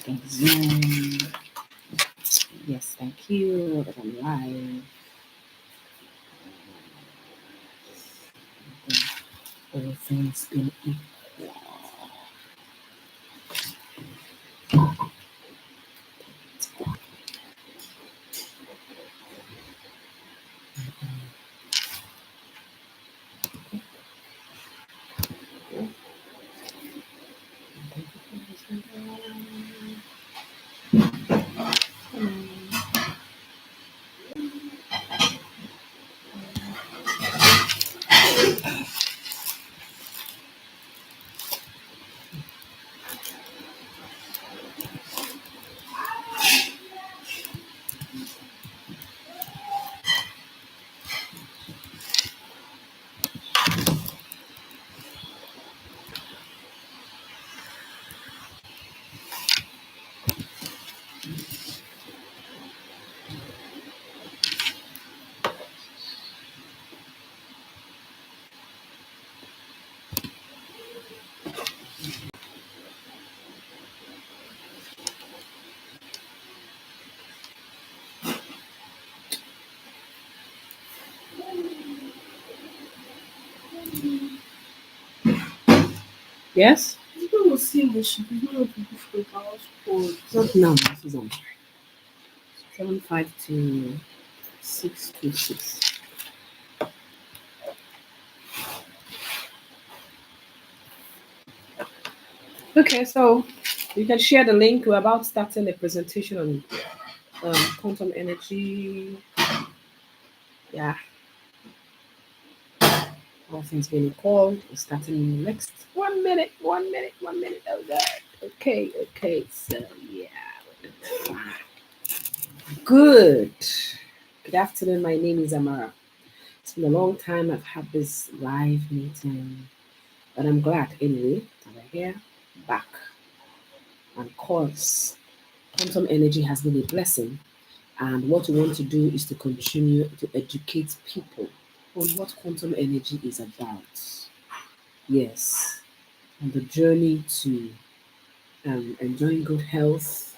Get Zoom. Yes, thank you. That I'm live. All things being equal. Yes? People will see this. People will be different house code. No, this is on 752-626. Okay, so you can share the link. We're about starting a presentation on quantum energy. Yeah, all things being equal. We're starting in the next 1 minute. 1 minute. 1 minute. Oh God. Okay. So yeah, good. Good afternoon. My name is Amara. It's been a long time I've had this live meeting, but I'm glad anyway that we're here back. And of course, quantum energy has been a blessing. And what we want to do is to continue to educate people on what quantum energy is about. Yes, on the journey to enjoying good health,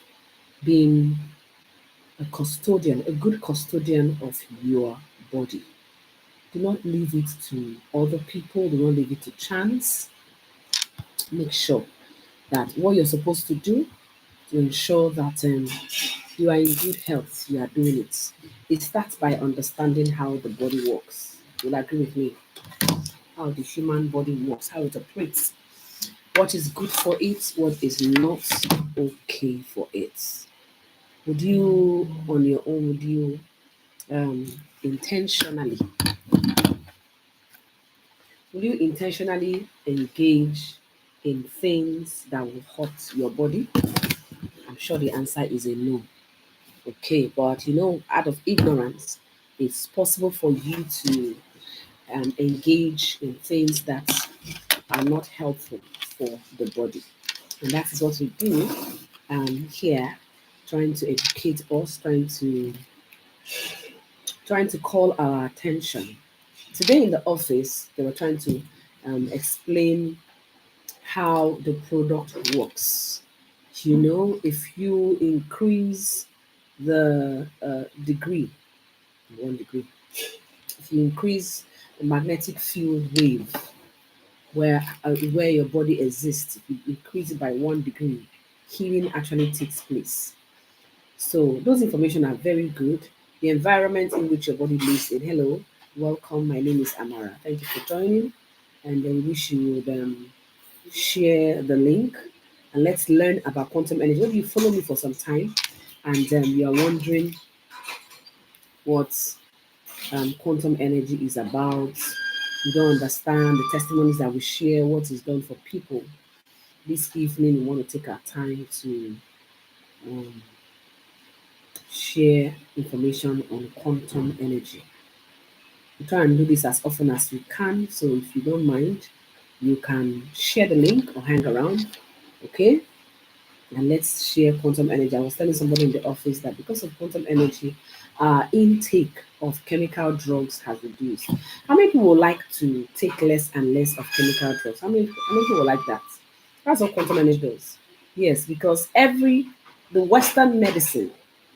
being a good custodian of your body. Do not leave it to other people, do not leave it to chance. Make sure that what you're supposed to do to ensure that you are in good health, you are doing it. It starts by understanding how the body works. You'll agree with me. How the human body works, how it operates, what is good for it, what is not okay for it. Would you, on your own, would you um, intentionally, will you intentionally engage in things that will hurt your body? I'm sure the answer is a no. Okay, but out of ignorance, it's possible for you to engage in things that are not helpful for the body. And that is what we do here, trying to educate us, trying to call our attention. Today in the office, they were trying to explain how the product works. If you increase the degree, 1 degree, if you increase the magnetic field wave where your body exists, if you increase it by 1 degree, healing actually takes place. So those information are very good. The environment in which your body lives in. Hello, welcome. My name is Amara. Thank you for joining, and I wish you would share the link and let's learn about quantum energy. Maybe you follow me for some time, and you are wondering what quantum energy is about. You don't understand the testimonies that we share, what is done for people. This evening, we want to take our time to um, share information on quantum energy. We try and do this as often as we can. So if you don't mind, you can share the link or hang around. Okay? And let's share quantum energy. I was telling somebody in the office that because of quantum energy, our intake of chemical drugs has reduced. How many people would like to take less and less of chemical drugs? How many people would like that? That's what quantum energy does. Yes, because the Western medicine,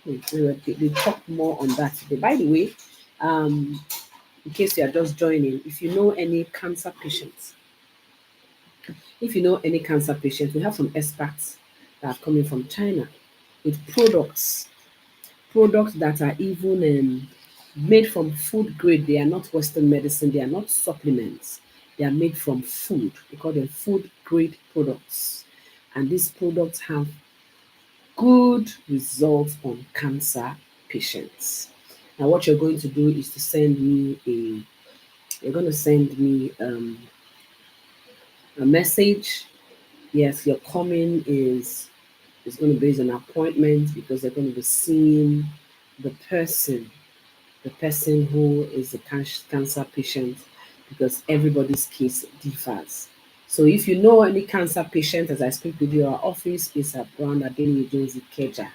they talk more on that today. By the way, um, in case you are just joining, if you know any cancer patients, we have some experts that are coming from China with products that are even made from food grade. They are not Western medicine, they are not supplements. They are made from food. We call them food grade products. And these products have good results on cancer patients. Now, what you're going to do is to you're going to send me a message. Yes, your coming is going to be based on appointment because they're going to be seeing the person the person who is a cancer patient because everybody's case differs. So if you know any cancer patient, as I speak with you, our office is around Adeni Jones Keja.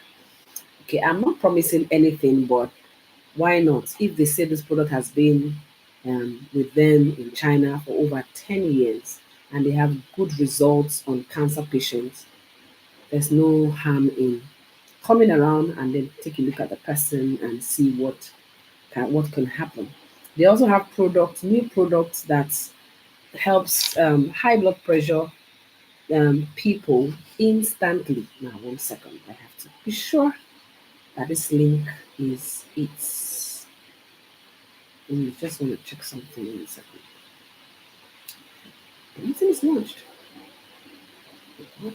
Okay, I'm not promising anything, but why not? If they say this product has been with them in China for over 10 years and they have good results on cancer patients, there's no harm in coming around and then take a look at the person and see what can happen. They also have new products that helps high blood pressure people instantly. Now, 1 second, I have to be sure that this link is it's. Just want to check something in a second. Anything is launched. What?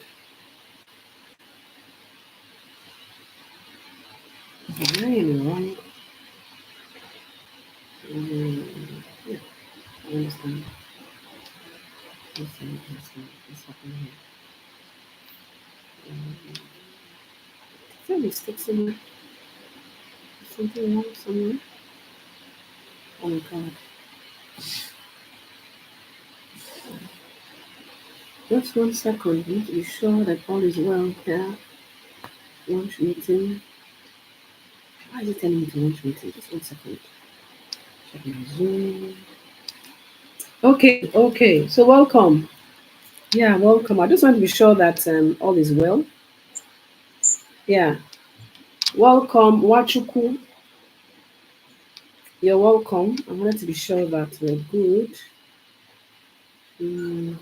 Am I in the wrong? Yeah, I understand. What's happening here? I feel mistakes somewhere. Something wrong somewhere. Oh my god. Just 1 second. We need to be sure that all is well here. Launch meeting. Why is it telling me to launch meeting? Just 1 second. Check my Zoom. Okay. So welcome. Yeah, welcome. I just want to be sure that all is well. Yeah. Welcome, Wachuku. You're welcome. I wanted to be sure that we're good. Mm,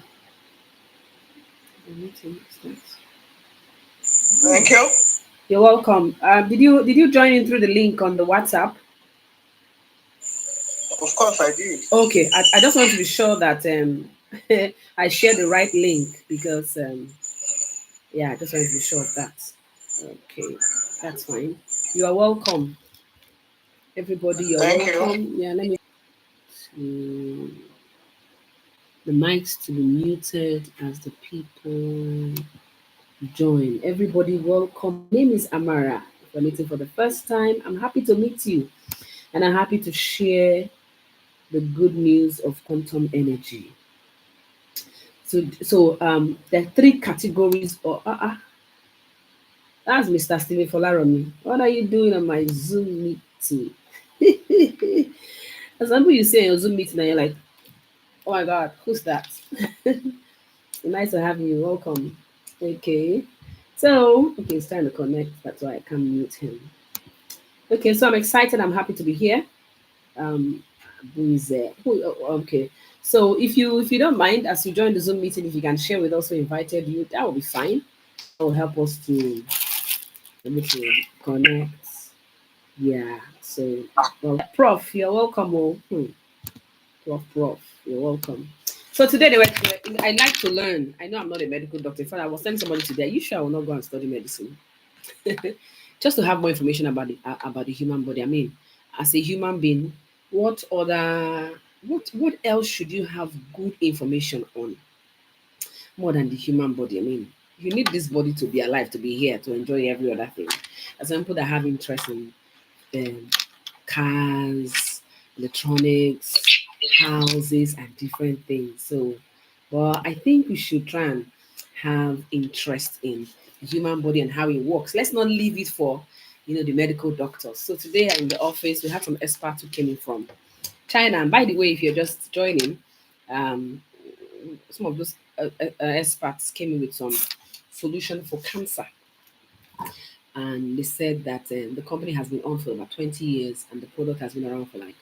the meeting starts. Thank you. You're welcome. Did you join in through the link on the WhatsApp? Of course I did. Okay, I just want to be sure that I share the right link because yeah, I just want to be sure of that. Okay, that's fine. You are welcome, everybody. You're Thank you. welcome. Yeah, let me to the mics to be muted as the people join. Everybody, welcome. My name is Amara. If you're meeting for the first time, I'm happy to meet you, and I'm happy to share the good news of quantum energy. So there are three categories. Or that's Mr. Stephen Folaromi. What are you doing on my Zoom meeting? Example, you say on your Zoom meeting and you're like, oh my God, who's that? Nice to have you. Welcome. Okay. Okay, he's trying to connect. That's why I can't mute him. Okay, so I'm excited. I'm happy to be here. Um, who is there? Okay. So if you don't mind, as you join the Zoom meeting, if you can share with us who invited you, that will be fine. That will help us to able to connect. Yeah. So, well, Prof, you're welcome. Prof, you're welcome. So today I like to learn. I know I'm not a medical doctor. In fact, I was telling somebody today, are you sure I will not go and study medicine? Just to have more information about the human body. I mean, as a human being, what else should you have good information on more than the human body? I mean, you need this body to be alive, to be here, to enjoy every other thing. As some people that have interest in um, cars, electronics, houses, and different things. So, well, I think we should try and have interest in the human body and how it works. Let's not leave it for the medical doctors. So today in the office we have some experts who came in from China. And by the way, if you're just joining, um, some of those experts came in with solution for cancer. And they said that the company has been on for about 20 years and the product has been around for like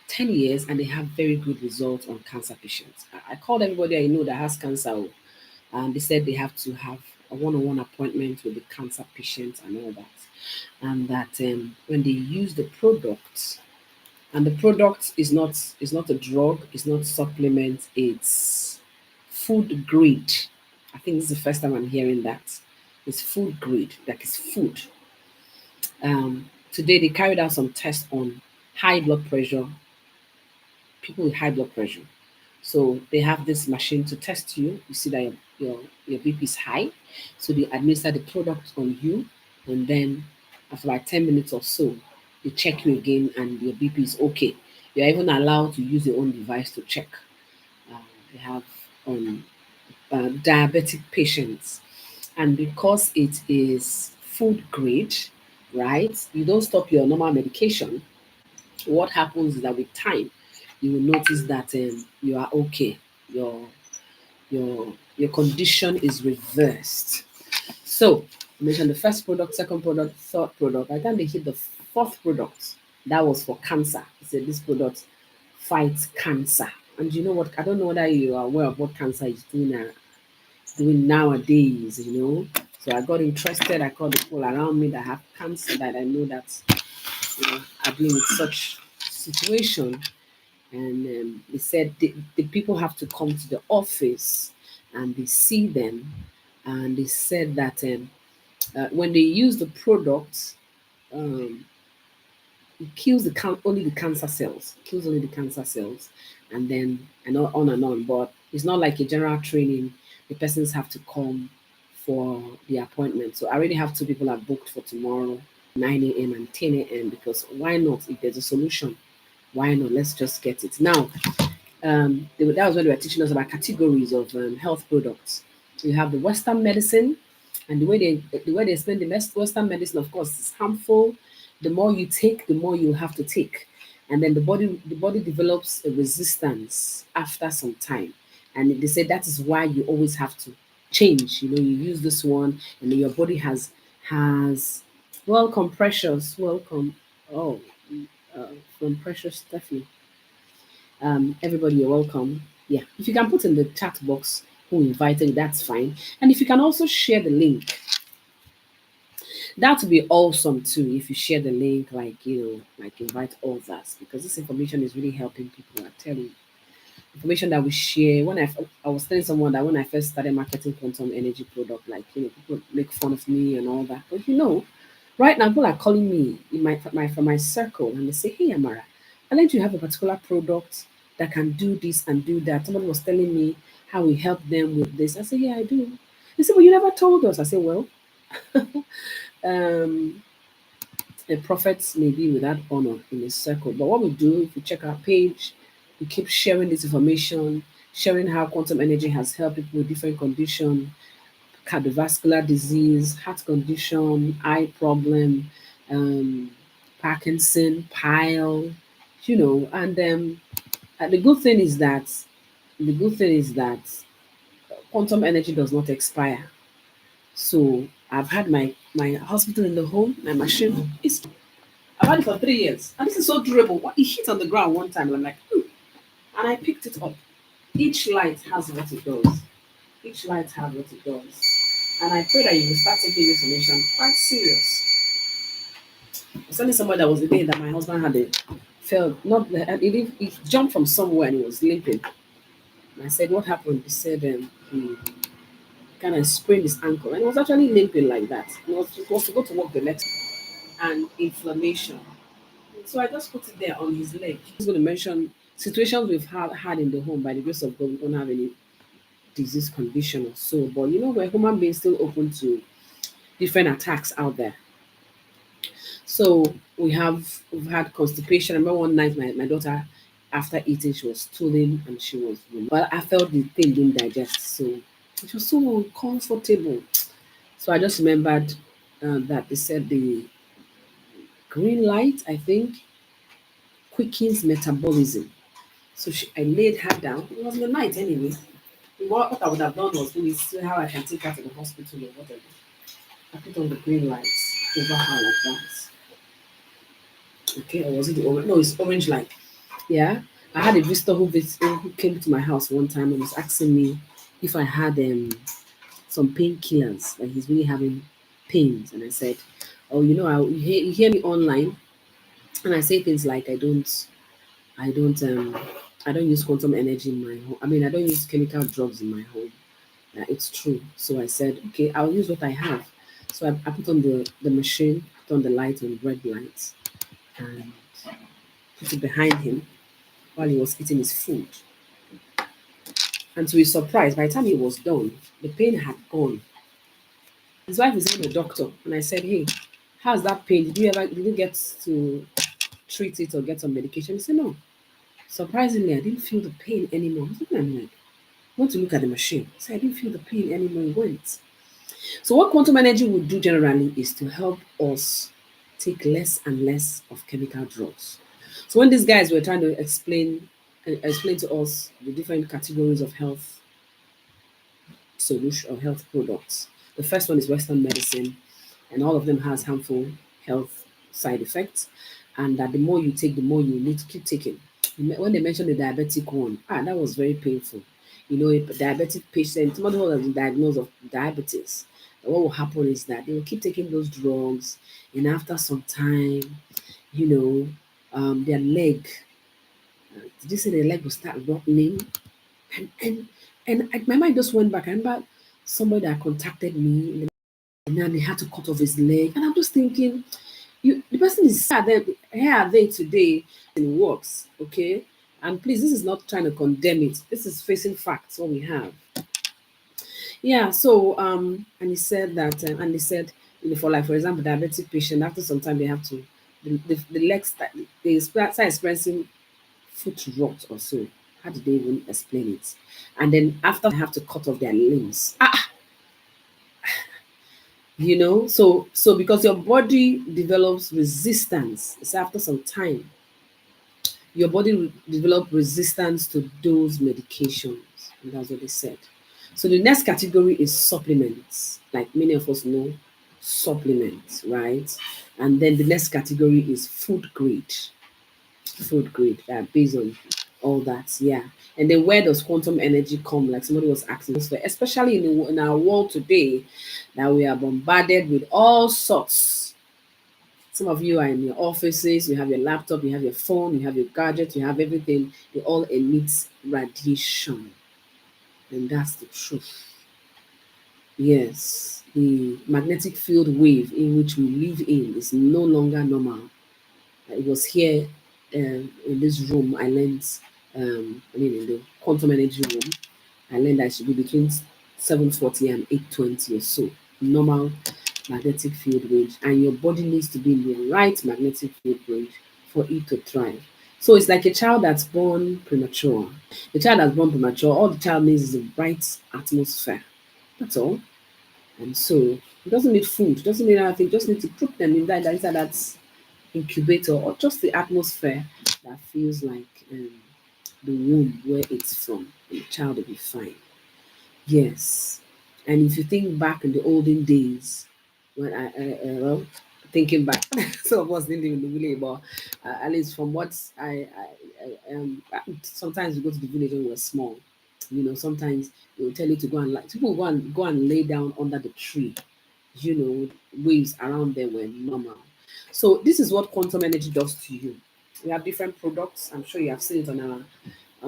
10 years and they have very good results on cancer patients. I called everybody I know that has cancer, and they said they have to have a one-on-one appointment with the cancer patients and all that. And that when they use the product, and the product is not a drug, it's not supplement, it's food grade. I think this is the first time I'm hearing that. It's food grade, like it's food. Today they carried out some tests on high blood pressure, people with high blood pressure. So they have this machine to test you. You see that your BP is high. So they administer the product on you, and then after like 10 minutes or so, they check you again and your BP is okay. You're even allowed to use your own device to check. They have um, diabetic patients. And because it is food grade, right, you don't stop your normal medication. What happens is that with time, you will notice that you are okay. Your condition is reversed. So I mentioned the first product, second product, third product. By the time they hit the fourth product, that was for cancer. He said this product fights cancer. And you know what? I don't know whether you are aware of what cancer is doing nowadays, So I got interested. I called the people around me that have cancer that I know that are dealing with such situation. And they said the people have to come to the office and they see them. And they said that when they use the product, um, it kills only the cancer cells, kills only the cancer cells, and then and on and on. But it's not like a general training. The persons have to come for the appointment. So I already have two people I've booked for tomorrow, 9 a.m. and 10 a.m. Because why not? If there's a solution, why not? Let's just get it now. That was when they were teaching us about categories of health products. So you have the Western medicine, and the way they explain the Western medicine, of course, is harmful. The more you take, the more you have to take, and then the body develops a resistance after some time, and they say that is why you always have to change. You use this one, and then your body has welcome precious welcome. Oh, from Precious Stephanie. Everybody, you're welcome. Yeah, if you can put in the chat box who invited you, that's fine. And if you can also share the link, that would be awesome too. If you share the link, like invite others, because this information is really helping people. I tell you, information that we share. I was telling someone that when I first started marketing quantum energy product, people make fun of me and all that. But right now people are calling me in from my circle and they say, "Hey Amara, I learned you have a particular product that can do this and do that." Somebody was telling me how we help them with this. I said, "Yeah, I do." They said, "Well, you never told us." I said, "Well, um, a prophet may be without honor in his circle. But what we do, if you check our page, we keep sharing this information, sharing how quantum energy has helped people with different conditions, cardiovascular disease, heart condition, eye problem, um, Parkinson, pile, and the good thing is that quantum energy does not expire. So I've had my hospital in the home, my machine. I've had it for 3 years, and this is so durable. It hit on the ground one time, and I'm like, "Hmm," and I picked it up. Each light has what it does. Each light has what it does. And I pray that you will start taking this information quite serious. I was telling somebody that was the day that my husband had a fell, not the, and he jumped from somewhere and he was limping. And I said, "What happened?" He said, he kind of sprained his ankle, and he was actually limping like that. He was to go to work the next, and inflammation. So I just put it there on his leg. He's going to mention situations we've had in the home. By the grace of God, we don't have any disease condition or so. But we're human beings, still open to different attacks out there. So we've had constipation. I remember one night my daughter, after eating, she was stooling and she was, well, I felt the thing didn't digest. So it was so uncomfortable. So I just remembered that they said the green light, I think, quickens metabolism. So I laid her down. It was in the night anyway. What I would have done was maybe see how I can take her to the hospital or whatever. I put on the green lights over her like that. Okay, or was it the orange? No, it's orange light. Yeah. I had a visitor who came to my house one time and was asking me if I had some painkillers, like he's really having pains. And I said, oh, you hear me online, and I say things like I don't I don't use quantum energy in my home. I mean, I don't use chemical drugs in my home. It's true. So I said, okay, I'll use what I have. So I put on the machine, put on the light on red lights, and put it behind him while he was eating his food. And to his surprise, by the time he was done, the pain had gone. His wife is even a doctor, and I said, hey, how's that pain? Did you get to treat it or get some medication? He said, no. Surprisingly, I didn't feel the pain anymore. I was looking at him like, I want to look at the machine. So I didn't feel the pain anymore. It went. So what quantum energy would do generally is to help us take less and less of chemical drugs. So when these guys were trying to explain to us the different categories of health solution or health products, the first one is Western medicine, and all of them has harmful health side effects, and that the more you take, the more you need to keep taking. When they mentioned the diabetic one, that was very painful. A diabetic patient, somebody who has been diagnosed of diabetes, what will happen is that they will keep taking those drugs, and after some time, their leg, did you say their leg will start rotting? And my mind just went back. I remember somebody that contacted me, and then they had to cut off his leg, and I'm just thinking, the person is here are they today and it works, okay? And please, this is not trying to condemn it. This is facing facts, what we have. Yeah, so and he said that and they said, for example, diabetic patient, after some time they have to the legs they start experiencing foot rot or so. How did they even explain it? And then after they have to cut off their limbs. So because your body develops resistance, it's after some time your body develop resistance to those medications. And that's what they said. So the next category is supplements, like many of us know, supplements, right? And then the next category is food grade. Food grade, based on all that, yeah. And then where does quantum energy come? Like somebody was asking us for, especially in our world today, that we are bombarded with all sorts. Some of you are in your offices, you have your laptop, you have your phone, you have your gadget, you have everything. They all emit radiation. And that's the truth. Yes, the magnetic field wave in which we live in is no longer normal. It was here in this room I learned, in the quantum energy room, I learned that it should be between 740 and 820 or so. Normal magnetic field range, and your body needs to be in the right magnetic field range for it to thrive. So it's like a child that's born premature. The child that's born premature, all the child needs is a bright atmosphere. That's all. And so it doesn't need food, doesn't need anything, just need to put them in that incubator or just the atmosphere that feels like the womb where it's from. And the child will be fine. Yes. And if you think back in the olden days, when thinking back, some of us didn't live in the village, but at least from what sometimes we go to the village when we're small. Sometimes they will tell you to go and people will go and lay down under the tree. Waves around there were normal. So this is what quantum energy does to you. We have different products. I'm sure you have seen it on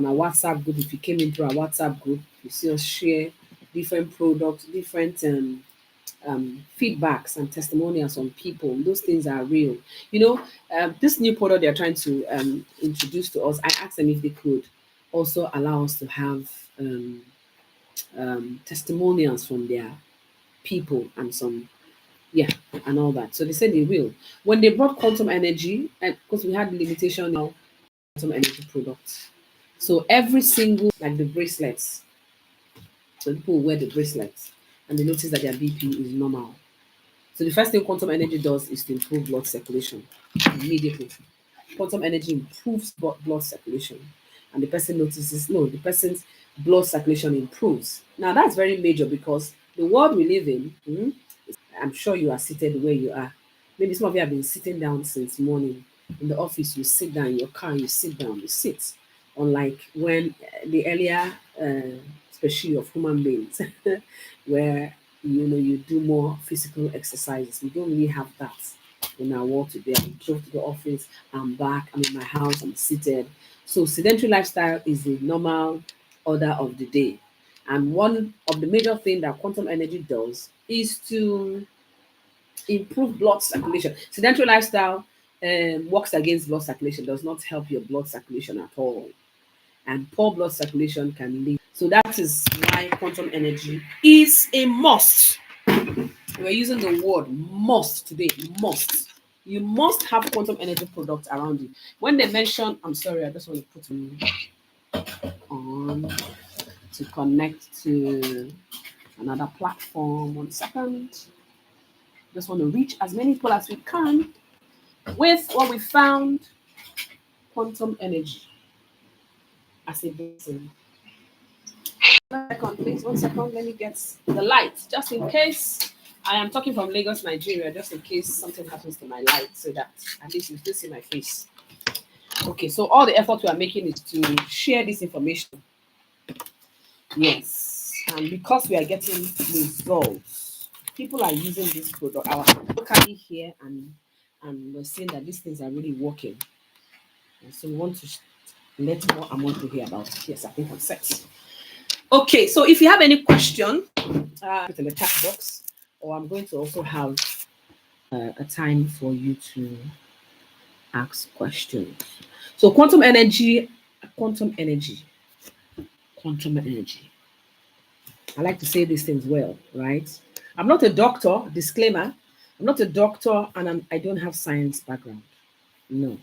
our WhatsApp group. If you came into our WhatsApp group, you see us share different products, different feedbacks and testimonials on people. Those things are real. This new product they're trying to introduce to us, I asked them if they could also allow us to have testimonials from their people and and all that. So they said they will. When they brought quantum energy, and because we had limitation now, quantum energy products. So every single, like the bracelets, so people wear the bracelets and they notice that their BP is normal. So the first thing quantum energy does is to improve blood circulation immediately. Quantum energy improves blood circulation, and the person notices. No, the person's blood circulation improves. Now that's very major because the world we live in, I'm sure you are seated where you are. Maybe some of you have been sitting down since morning. In the office, you sit down. In your car, you sit down. You sit. Unlike when the earlier species of human beings, where you do more physical exercises. We don't really have that in our world today. I drove to the office. I'm back. I'm in my house. I'm seated. So sedentary lifestyle is the normal order of the day. And one of the major things that quantum energy does is to improve blood circulation. Sedentary lifestyle works against blood circulation, does not help your blood circulation at all. And poor blood circulation can lead. So that is why quantum energy is a must. We're using the word must today. Must. You must have quantum energy products around you. When they mention, I'm sorry, I just want to put them on to connect to another platform. 1 second. Just want to reach as many people as we can with what we found, quantum energy as a blessing. 1 second, please. 1 second. Let me get the light, just in case. I am talking from Lagos, Nigeria, just in case something happens to my light, so that at least you still see my face. Okay, so all the effort we are making is to share this information. Yes, and because we are getting results, people are using this product. Our locally here, and we're seeing that these things are really working. And so we want to let more among people hear about it. Yes, I think I'm set. Okay, so if you have any question, put in the chat box, or I'm going to also have a time for you to ask questions. So quantum energy. I like to say these things well, right? I'm not a doctor, disclaimer. I'm not a doctor, and I don't have science background. No.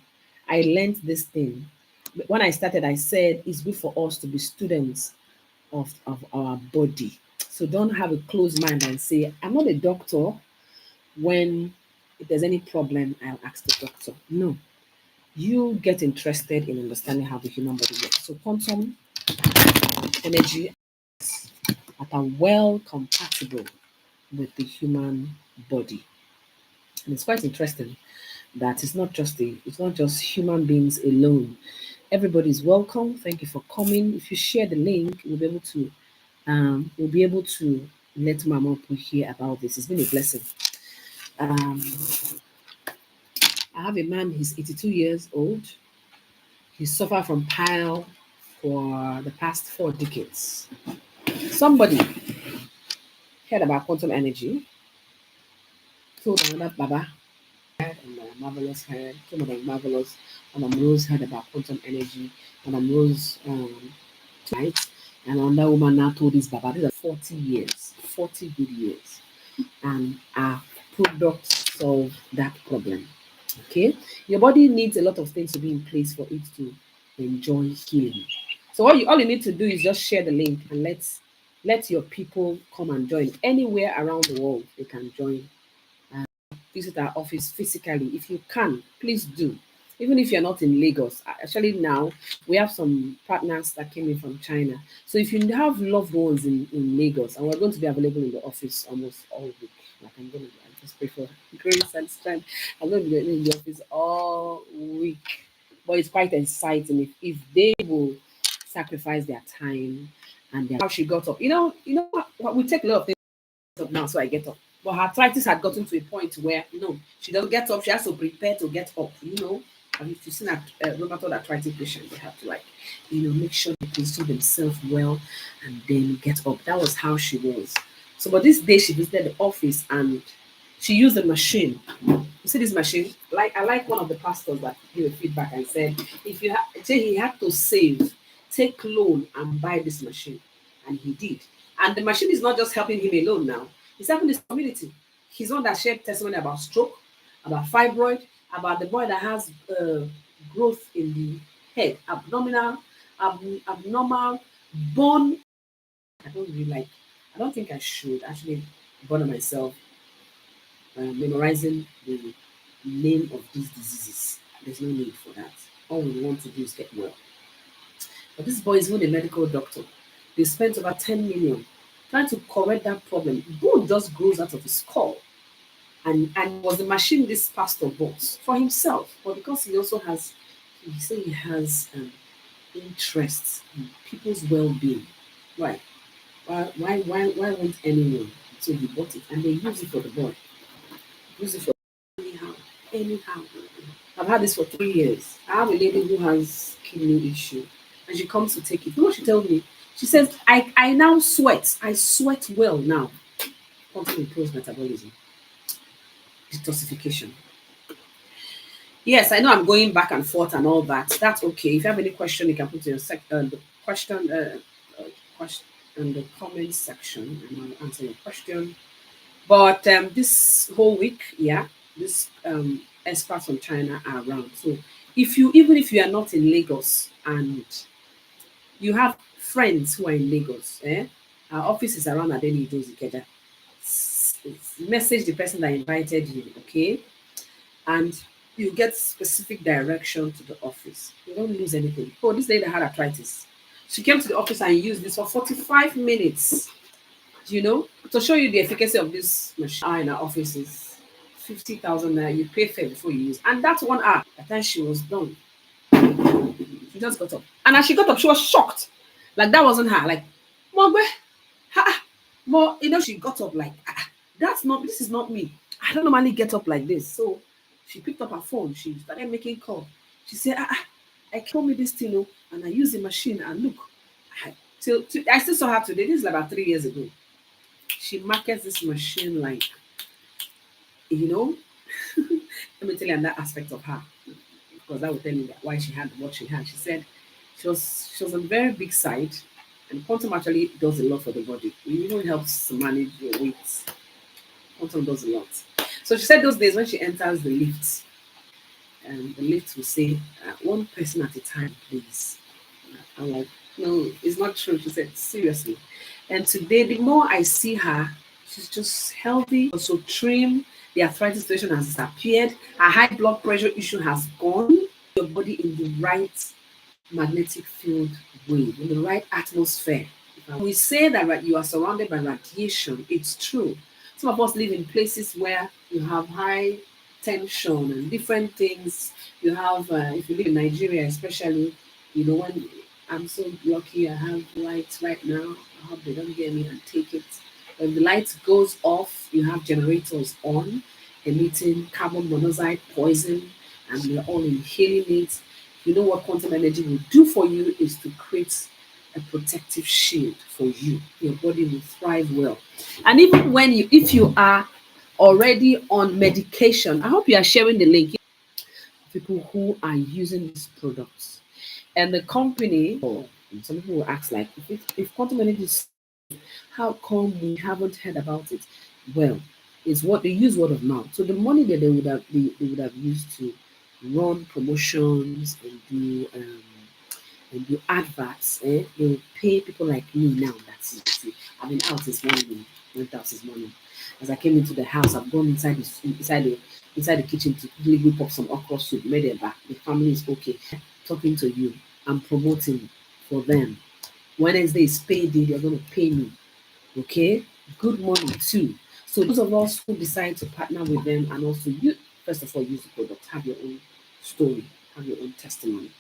I learned this thing. When I started, I said it's good for us to be students of our body. So don't have a closed mind and say, I'm not a doctor. When if there's any problem, I'll ask the doctor. No. You get interested in understanding how the human body works. So quantum energy are well compatible with the human body. And it's quite interesting that it's not just human beings alone. Everybody is welcome. Thank you for coming. If you share the link, we'll be able to let Mama hear about this. It's been a blessing. I have a man, he's 82 years old. He suffered from pile for the past 4 decades. Somebody heard about quantum energy, told another Baba, and Marvelous heard, told Madam Marvelous, Madam Rose heard about quantum energy, Madam Rose tonight, and another woman now told this Baba, these are 40 years, 40 good years, and our products solve that problem. Okay, your body needs a lot of things to be in place for it to enjoy healing. So all you need to do is just share the link and let your people come and join. Anywhere around the world they can join. Visit our office physically if you can. Please do. Even if you're not in Lagos, actually now we have some partners that came in from China. So if you have loved ones in Lagos, and we're going to be available in the office almost all week. Like I just pray for grace and strength. I'm going to be in the office all week. But it's quite exciting if they will sacrifice their time and how she got up. What we take a lot of things up now, so I get up. But her arthritis had gotten to a point where she doesn't get up. She has to prepare to get up. And if you've seen a rheumatoid arthritis patient, they have to make sure they console themselves well and then get up. That was how she was. So, but this day she visited the office and she used the machine. You see this machine? I like one of the pastors that gave a feedback and said, he had to save, take loan and buy this machine, and he did. And the machine is not just helping him alone now. It's helping his community. He's one that shared testimony about stroke, about fibroid, about the boy that has growth in the head, abnormal bone. I don't think I should actually bother myself memorizing the name of these diseases. There's no need for that. All we want to do is get well. But this boy is even a medical doctor. They spent over 10 million trying to correct that problem. Bone just grows out of his skull. And was the machine this pastor bought for himself, but because he also has, he said he has interests in people's well-being. Right? Why won't anyone? So he bought it, and they use it for the boy. Use it for anyhow. I've had this for 3 years. I have a lady who has kidney issue, and she comes to take it. You know what she tells me? She says, I now sweat. I sweat well now. Quantum improves metabolism. Detoxification. Yes, I know I'm going back and forth and all that. That's okay. If you have any question, you can put your the question in the comment section, and I'll answer your question. But this whole week, yeah, this experts from China are around. So even if you are not in Lagos and you have friends who are in Lagos, our office is around Adeni Ikeja. Message the person that invited you, okay? And you get specific direction to the office. You don't lose anything. Oh, this lady had arthritis. She came to the office and used this for 45 minutes. You know, to show you the efficacy of this machine in our office is 50,000 naira. You pay fair before you use. And that's 1 hour. By the time she was done, she just got up. And as she got up, she was shocked. Like that wasn't her. Like, Mogbe, ha, more, she got up like, this is not me. I don't normally get up like this. So she picked up her phone. She started making call. She said, I told me this thing, and I use the machine, and look, I still saw her today. This is about 3 years ago. She markets this machine like, let me tell you another aspect of her, because that will tell you why she had what she had. She said she was on a very big side, and quantum actually does a lot for the body. It even helps to manage your weight. Quantum does a lot. So she said those days when she enters the lift, and the lift will say, one person at a time, please. I'm like, no, it's not true. She said, seriously. And today, the more I see her, she's just healthy, also trim. The arthritis situation has disappeared. Her high blood pressure issue has gone. Your body in the right magnetic field wave, in the right atmosphere. When we say that you are surrounded by radiation, it's true. Some of us live in places where you have high tension and different things. You have, if you live in Nigeria, especially, when I'm so lucky, I have lights right now. I hope they don't get me and take it. When the light goes off, you have generators on, emitting carbon monoxide poison, and we're all inhaling it. You know what quantum energy will do for you is to create a protective shield for you. Your body will thrive well. And even if you are already on medication, I hope you are sharing the link. People who are using these products. And the company, or some people will ask, like, if quantum energy is, how come we haven't heard about it? Well, it's what they use word of mouth. So the money that they would have used to run promotions and do adverts, they will pay people like me now. That's it. See, I've been out this morning, went out this morning. As I came into the house, I've gone inside the kitchen to quickly whip up some okra soup, made it back. The family is okay. Talking to you, I'm promoting for them. Wednesday is payday, they're going to pay me. Okay? Good money too. So those of us who decide to partner with them, and also you, first of all, use the product, have your own story, have your own testimony.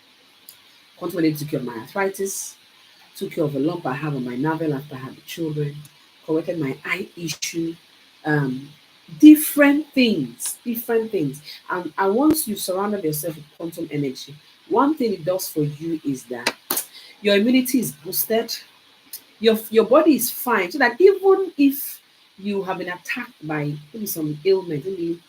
Quantum energy took care of my arthritis, took care of a lump I have on my navel after I had the children, corrected my eye issue, different things. And once you surrounded yourself with quantum energy, one thing it does for you is that your immunity is boosted, your body is fine, so that even if you have been attacked by maybe some ailment, maybe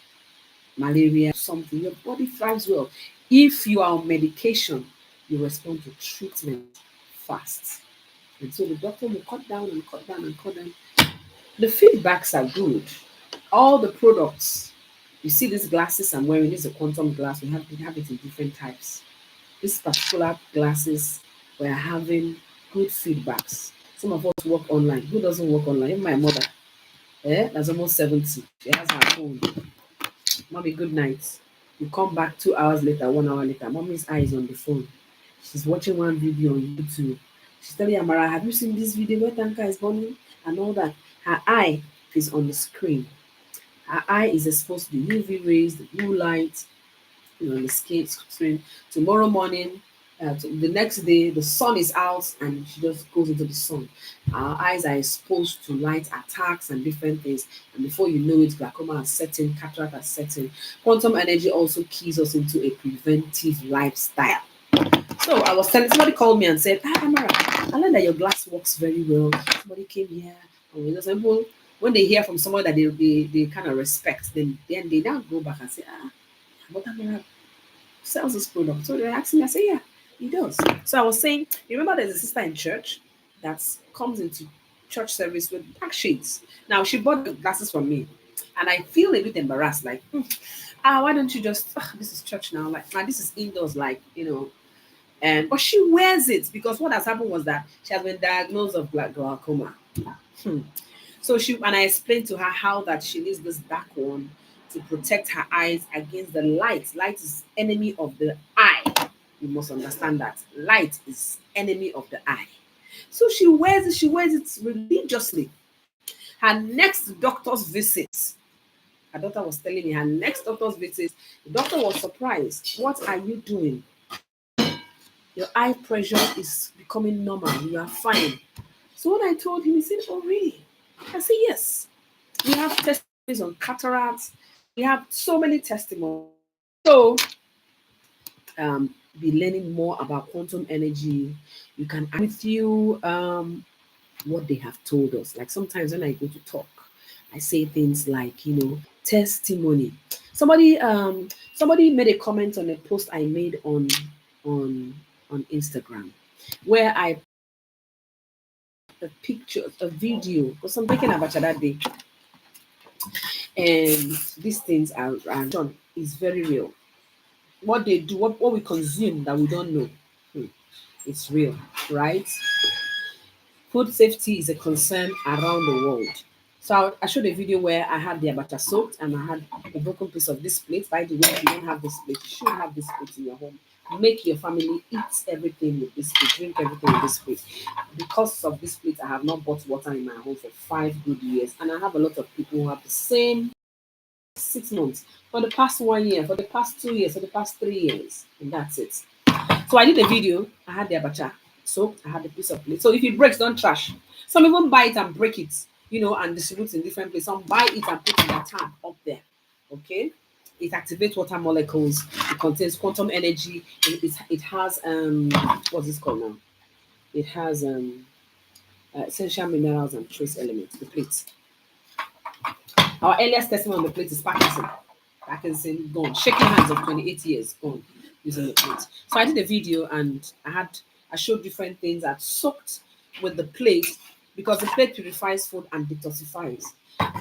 malaria, something, your body thrives well. If you are on medication, you respond to treatment fast. And so the doctor will cut down. The feedbacks are good. All the products, you see these glasses I'm wearing, this is a quantum glass. We have it in different types. This particular glasses, we're having good feedbacks. Some of us work online. Who doesn't work online? Even my mother, that's almost 70. She has her phone. Mommy, good night. You come back 2 hours later, 1 hour later. Mommy's eye is on the phone. She's watching one video on YouTube. She's telling Amara, have you seen this video where Tanka is burning and all that? Her eye is on the screen. Her eye is exposed to the UV rays, the blue light, on the screen. Tomorrow morning, the next day, the sun is out and she just goes into the sun. Our eyes are exposed to light attacks and different things. And before you know it, glaucoma is setting, cataract is setting. Quantum energy also keys us into a preventive lifestyle. So I was telling somebody called me and said, Amara, I learned that your glass works very well. Somebody came here and we just when they hear from someone that they kind of respect, then they now go back and say, but Amara sells this product. So they asked me, I say, yeah, he does. So I was saying, remember there's a sister in church that comes into church service with black shades. Now she bought the glasses from me. And I feel a bit embarrassed, like, why don't you just this is church now, like this is indoors, like, and but she wears it because what has happened was that she has been diagnosed of glaucoma. So I explained to her how that she needs this dark one to protect her eyes against the light. Light is enemy of the eye. You must understand that. Light is enemy of the eye. So she wears it religiously. Her next doctor's visit, her daughter was telling me, her next doctor's visit, the doctor was surprised. What are you doing? Your eye pressure is becoming normal. You are fine. So when I told him, he said, oh, really? I said, yes. We have testimonies on cataracts. We have so many testimonies. So, be learning more about quantum energy. You can add with you what they have told us. Like sometimes when I go to talk, I say things like, testimony. Somebody made a comment on a post I made on Instagram where I a picture, a video, because I'm making abacha that day. And these things are is very real. What they do, what we consume that we don't know, it's real, right? Food safety is a concern around the world. So I showed a video where I had the abacha soaked and I had a broken piece of this plate. By the way, if you don't have this plate, you should have this plate in your home. Make your family eat everything with this plate, drink everything with this plate. Because of this plate, I have not bought water in my home for 5 good years. And I have a lot of people who have the same 6 months, for the past 1 year, for the past 2 years, for the past 3 years. And that's it. So I did a video. I had the abacha soaked. I had a piece of plate. So if it breaks, don't trash. Some even buy it and break it, and distribute in different places. Some buy it and put in a tank up there. Okay? It activates water molecules. It contains quantum energy. It has what's this called now? It has essential minerals and trace elements. The plate. Our earliest testimony on the plate is Parkinson. Parkinson gone. Shaking hands of 28 years gone using the plate. So I did a video and I showed different things. I soaked with the plate because the plate purifies food and detoxifies.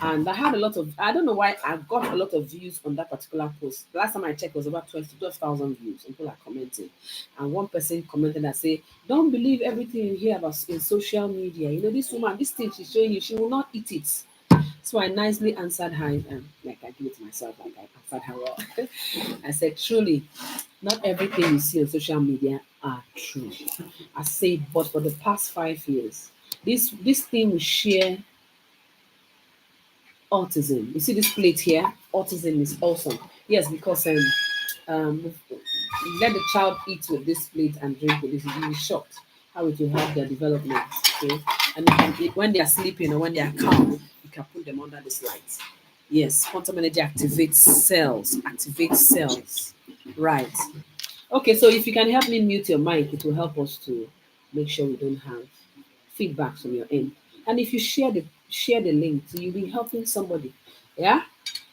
And I had I don't know why I got a lot of views on that particular post. The last time I checked was about 12,000 views. People are commenting. And one person commented and say, don't believe everything you hear about in social media. This woman, this thing she's showing you, she will not eat it. So I nicely answered her, like I do it myself, like I answered her well. I said, truly, not everything you see on social media are true. I said, but for the past 5 years, this thing we share autism. You see this plate here? Autism is awesome. Yes, because let the child eat with this plate and drink with this. You'll be shocked how it will help their development. Okay, and when they are sleeping or when they are calm, you can put them under this light. Yes, quantum energy activates cells. Right. Okay, so if you can help me mute your mic, it will help us to make sure we don't have feedback from your end. And if you share the link, so you'll be helping somebody. Yeah?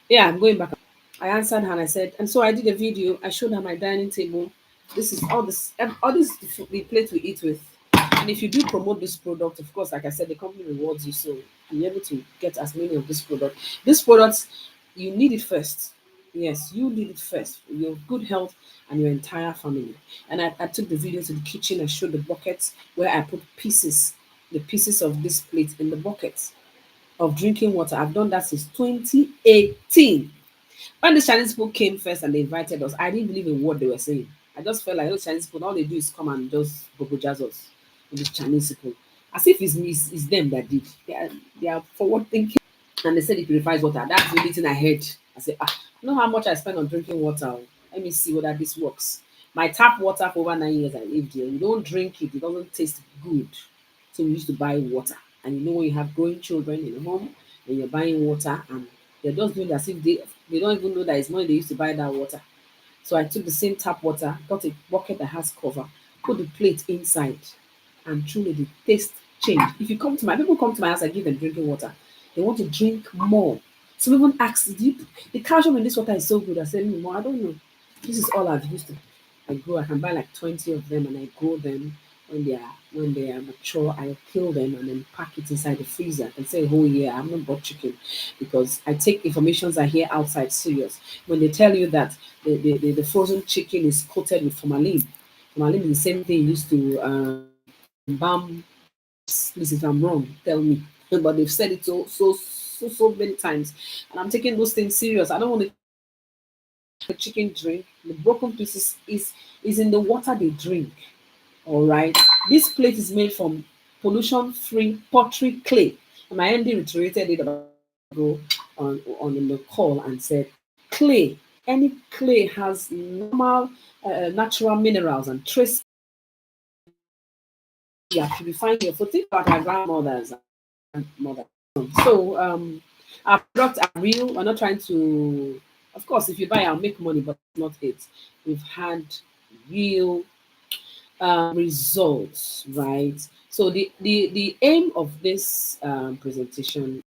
Yeah, I'm going back. I answered her and I said, and so I did a video. I showed her my dining table. This is all this the plate we eat with. And if you do promote this product, of course, like I said, the company rewards you, so you're able to get as many of this product. This product, you need it first. Yes, you need it first for your good health and your entire family. And I took the video to the kitchen. I showed the buckets where I put the pieces of this plate in the buckets of drinking water. I've done that since 2018. When the Chinese people came first and they invited us, I didn't believe in what they were saying. I just felt like those Chinese people, all they do is come and just jazz us. with this Chinese people. As if it's them that did. They are forward thinking. And they said it purifies water. That's the only thing I heard. I said, you know how much I spend on drinking water? Oh. Let me see whether this works. My tap water for over 9 years I lived here. You don't drink it, it doesn't taste good. So we used to buy water. And you know when you have growing children in the home and you're buying water and they're just doing as if they don't even know that it's money they used to buy that water. So I took the same tap water, got a bucket that has cover, put the plate inside, and truly the taste changed. If you come to my people come to my house, I give them drinking water. They want to drink more. Some even ask, the calcium in this water is so good. I said, no, I don't know. This is all I've used to. I can buy like 20 of them and I grow them when they are mature. I kill them and then pack it inside the freezer and say, oh yeah, I'm not bought chicken because I take informations I hear outside serious. When they tell you that the frozen chicken is coated with formalin. Formalin is the same thing used to embalm. Please, if I'm wrong, tell me. But they've said it so many times, and I'm taking those things serious. I don't want to the chicken drink. The broken pieces is in the water they drink. All right. This plate is made from pollution-free pottery clay. And my MD reiterated it about ago on the call and said, clay. Any clay has normal, natural minerals and trace. Yeah, purifying your food. Think about our grandmothers and mother. So our products are real. We're not trying to. Of course, if you buy, I'll make money, but not it. We've had real results, right? So the aim of this presentation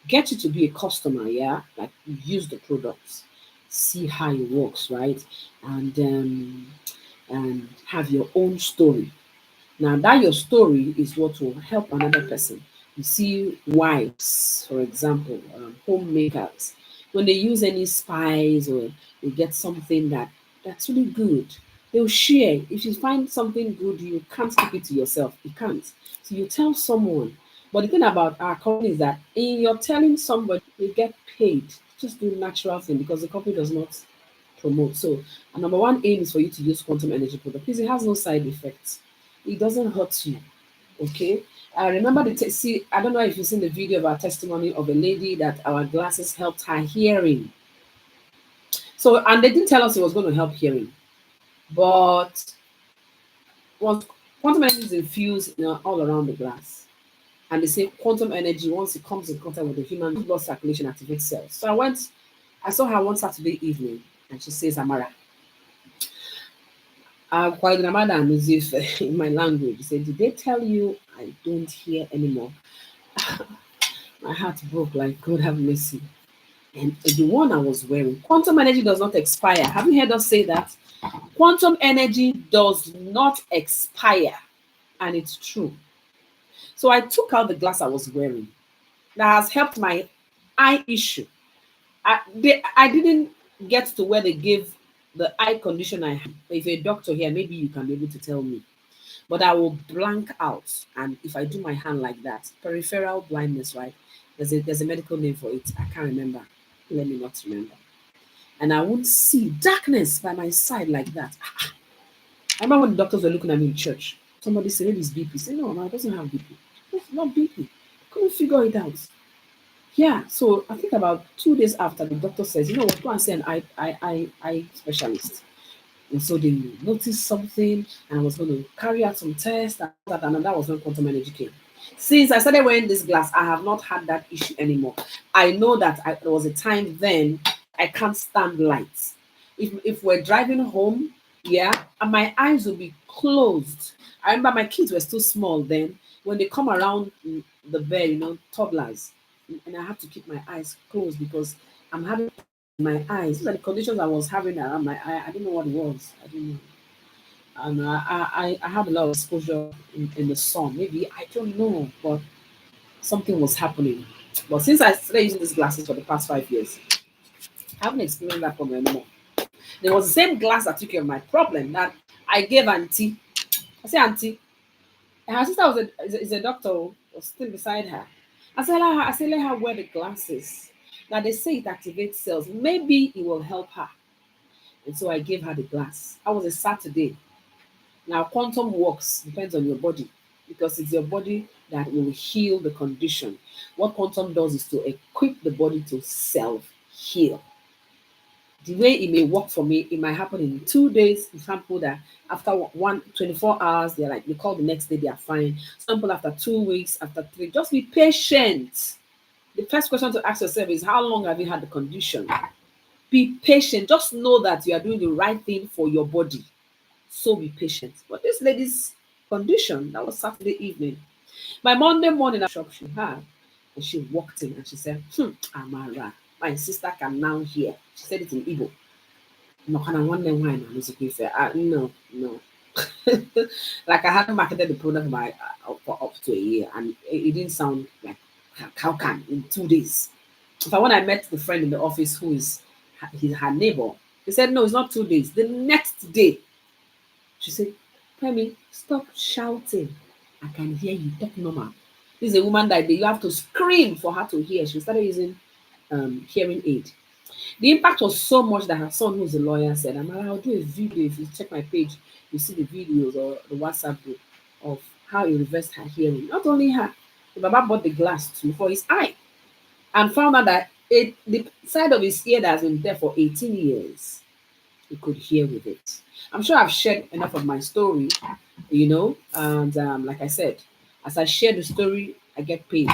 get you to be a customer, yeah, like use the products, see how it works, right, and have your own story. Now that your story is what will help another person. You see wives, for example, homemakers, when they use any spice or they get something that's really good, they'll share. If you find something good, you can't keep it to yourself. You can't. So you tell someone. But the thing about our company is that in your telling somebody, you get paid. Just do natural thing because the company does not promote. So, our number one aim is for you to use quantum energy product. Please, it has no side effects. It doesn't hurt you. Okay. I remember see. I don't know if you've seen the video of our testimony of a lady that our glasses helped her hearing. So, and they didn't tell us it was going to help hearing, but once quantum energy is infused, all around the glass, and they say quantum energy once it comes in contact with the human blood circulation activates cells. So I saw her one Saturday evening, and she says, Amara, quite Ramadan as if in my language. He said, did they tell you I don't hear anymore? My heart broke like God have mercy. And the one I was wearing, quantum energy does not expire. Have you heard us say that? Quantum energy does not expire. And it's true. So I took out the glass I was wearing. That has helped my eye issue. I didn't get to where they gave the eye condition I have. If you're a doctor here, maybe you can be able to tell me. But I will blank out. And if I do my hand like that, peripheral blindness, right? There's a medical name for it. I can't remember. Let me not remember. And I won't see darkness by my side like that. I remember when the doctors were looking at me in church. Somebody said, maybe it's BP. I said, no, it doesn't have BP. It's not BP. Couldn't figure it out. Yeah, so I think about 2 days after, the doctor says, you know what, go and see an eye specialist. And so they noticed something, and I was going to carry out some tests, and that was when quantum energy came. Since I started wearing this glass, I have not had that issue anymore. I know that there was a time then I can't stand lights. If we're driving home, yeah, and my eyes will be closed. I remember my kids were still small then. When they come around the bed, toddlers, and I have to keep my eyes closed because I'm having my eyes. These are the conditions I was having around my eye. I didn't know what it was. I didn't know. And I had a lot of exposure in the sun. Maybe, I don't know, but something was happening. But since I started using these glasses for the past 5 years, I haven't experienced that problem anymore. There was the same glass that took care of my problem that I gave Auntie. I said, Auntie, and her sister is a doctor, was still beside her. I said, let her wear the glasses. Now they say it activates cells. Maybe it will help her. And so I gave her the glass. That was a Saturday. Now, quantum works depends on your body because it's your body that will heal the condition. What quantum does is to equip the body to self heal. The way it may work for me, it might happen in 2 days. Some people that after 24 hours, they're like, they call the next day, they are fine. Some people after 2 weeks, after 3, just be patient. The first question to ask yourself is, how long have you had the condition? Be patient. Just know that you are doing the right thing for your body. So be patient. But this lady's condition, that was Saturday evening. By Monday morning, a shop she had, and she walked in and she said, Amara, my sister can now hear. She said it in Igbo. No, can I want them wine? No, no. Like I hadn't marketed the product for up to a year, and it didn't sound like how can in 2 days. In fact, when I met the friend in the office who is her neighbor, he said, no, it's not 2 days. The next day, she said, Femi, stop shouting. I can hear you. Talk normal. This is a woman that you have to scream for her to hear. She started using hearing aid. The impact was so much that her son, who's a lawyer, said, I'll do a video. If you check my page, you see the videos or the WhatsApp group of how he reversed her hearing. Not only her, the Baba bought the glass too for his eye and found out that the side of his ear that has been there for 18 years, he could hear with it. I'm sure I've shared enough of my story, and like I said, as I share the story, I get paid.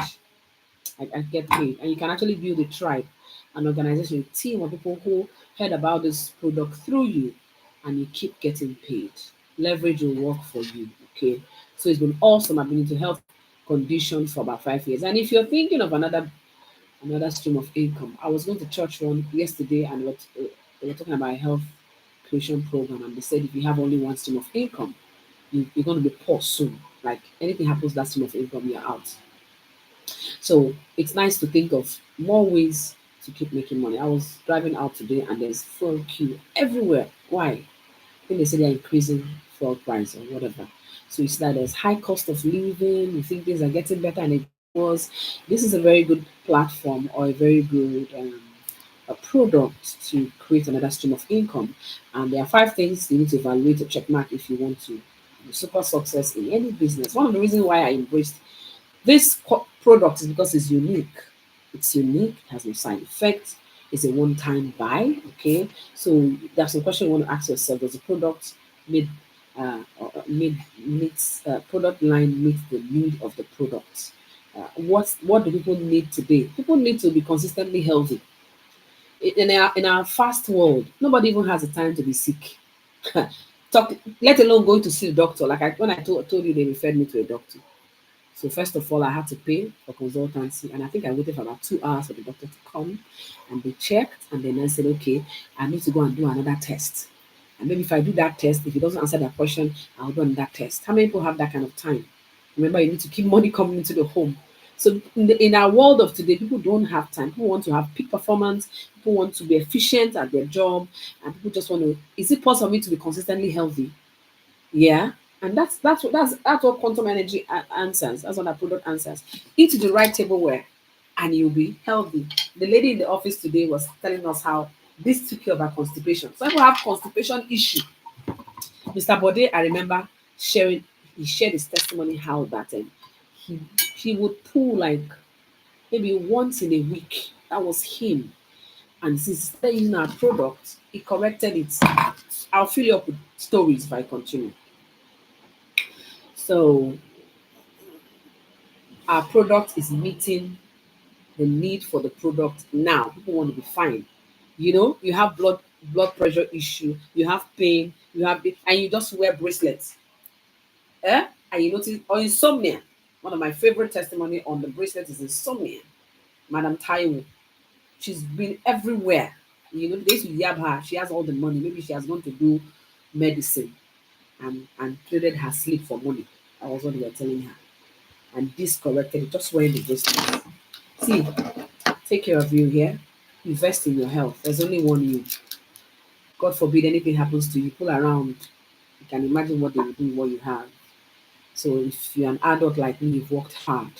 I get paid. And you can actually build a tribe, an organization, a team of people who heard about this product through you, and you keep getting paid. Leverage will work for you. Okay. So it's been awesome. I've been into health conditions for about 5 years. And if you're thinking of another stream of income, I was going to church one yesterday and they were talking about a health creation program, and they said if you have only one stream of income, you're going to be poor soon. Like anything happens, that stream of income, you're out. So it's nice to think of more ways to keep making money. I was driving out today and there's fuel queue everywhere. Why? I think they say they're increasing fuel price or whatever. So it's that there's high cost of living. You think things are getting better and it was. This is a very good platform or a very good a product to create another stream of income. And there are 5 things you need to evaluate or check mark if you want to be super success in any business. One of the reasons why I embraced this product is because it's unique. It's unique, it has no side effects, it's a one-time buy. Okay, so there's some question you want to ask yourself: does the product meets product line meet the need of the product? What do people need today? People need to be consistently healthy. In our fast world, nobody even has the time to be sick. Talk, let alone going to see the doctor. Like when I told you they referred me to a doctor. So first of all, I had to pay for consultancy, and I think I waited for about 2 hours for the doctor to come, and they checked, and then I said, okay, I need to go and do another test. And maybe if I do that test, if it doesn't answer that question, I'll do another test. How many people have that kind of time? Remember, you need to keep money coming into the home. So in our world of today, people don't have time. People want to have peak performance. People want to be efficient at their job, and people just want to. Is it possible for me to be consistently healthy? Yeah, and that's what quantum energy answers. That's what that product answers. Eat the right tableware, and you'll be healthy. The lady in the office today was telling us how this took care of her constipation. Some people have constipation issue. Mr. Bode, I remember he shared his testimony how that he he would pull like maybe once in a week. That was him. And since he started using our product, he corrected it. I'll fill you up with stories if I continue. So our product is meeting the need for the product now. People want to be fine. You have blood pressure issue, you have pain, and you just wear bracelets. And you notice, or insomnia. One of my favorite testimony on the bracelet is insomnia. Madam Taiwo. She's been everywhere. They used to yab her. She has all the money. Maybe she has gone to do medicine and traded her sleep for money. That was what they were telling her. And this corrected it, just wearing the bracelet. See, take care of you here. Invest in your health. There's only one you. God forbid anything happens to you. Pull around. You can imagine what they will do with what you have. So if you're an adult like me, you've worked hard.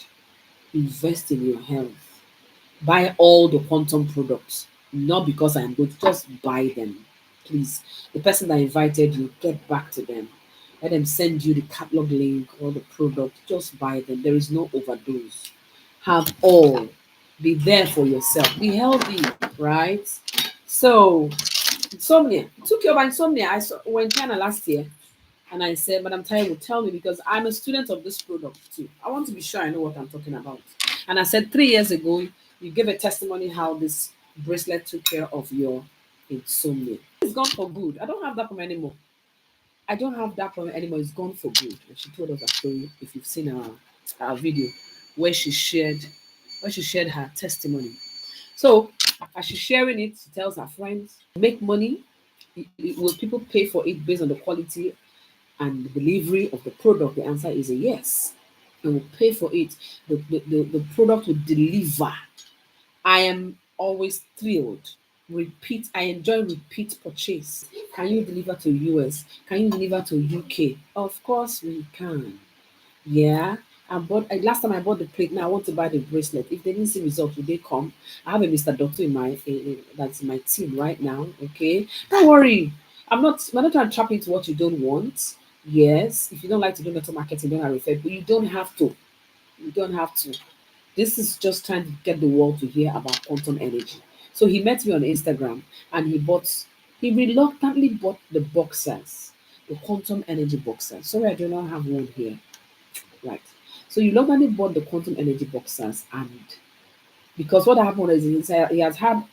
Invest in your health. Buy all the quantum products. Not because I'm good, just buy them. Please. The person that invited you, get back to them. Let them send you the catalog link or the product. Just buy them. There is no overdose. Have all. Be there for yourself. Be healthy, right? So, insomnia. It took you over insomnia. I saw went China last year, and I said, Madam Tai will tell me because I'm a student of this product too. I want to be sure I know what I'm talking about. And I said 3 years ago, you gave a testimony how this bracelet took care of your insomnia. It's gone for good. I don't have that problem anymore. I don't have that problem anymore. It's gone for good. And she told us a story. If you've seen our video where she shared her testimony. So as she's sharing it, she tells her friends, make money. Will people pay for it based on the quality and the delivery of the product? The answer is a yes. They will pay for it. The product will deliver. I am always thrilled. Repeat, I enjoy repeat purchase. Can you deliver to US? Can you deliver to UK? Of course we can. Yeah. Last time I bought the plate. Now I want to buy the bracelet. If they didn't see results, will they come? I have a Mr. Doctor in that's my team right now. Okay. Don't worry. We're not trying to trap into what you don't want. Yes. If you don't like to do network marketing, don't have refer, but you don't have to. You don't have to. This is just trying to get the world to hear about quantum energy. So he met me on Instagram and he reluctantly bought the boxers, the quantum energy boxers. Sorry, I do not have one here. Right. So he reluctantly bought the quantum energy boxers, and because what happened is he has had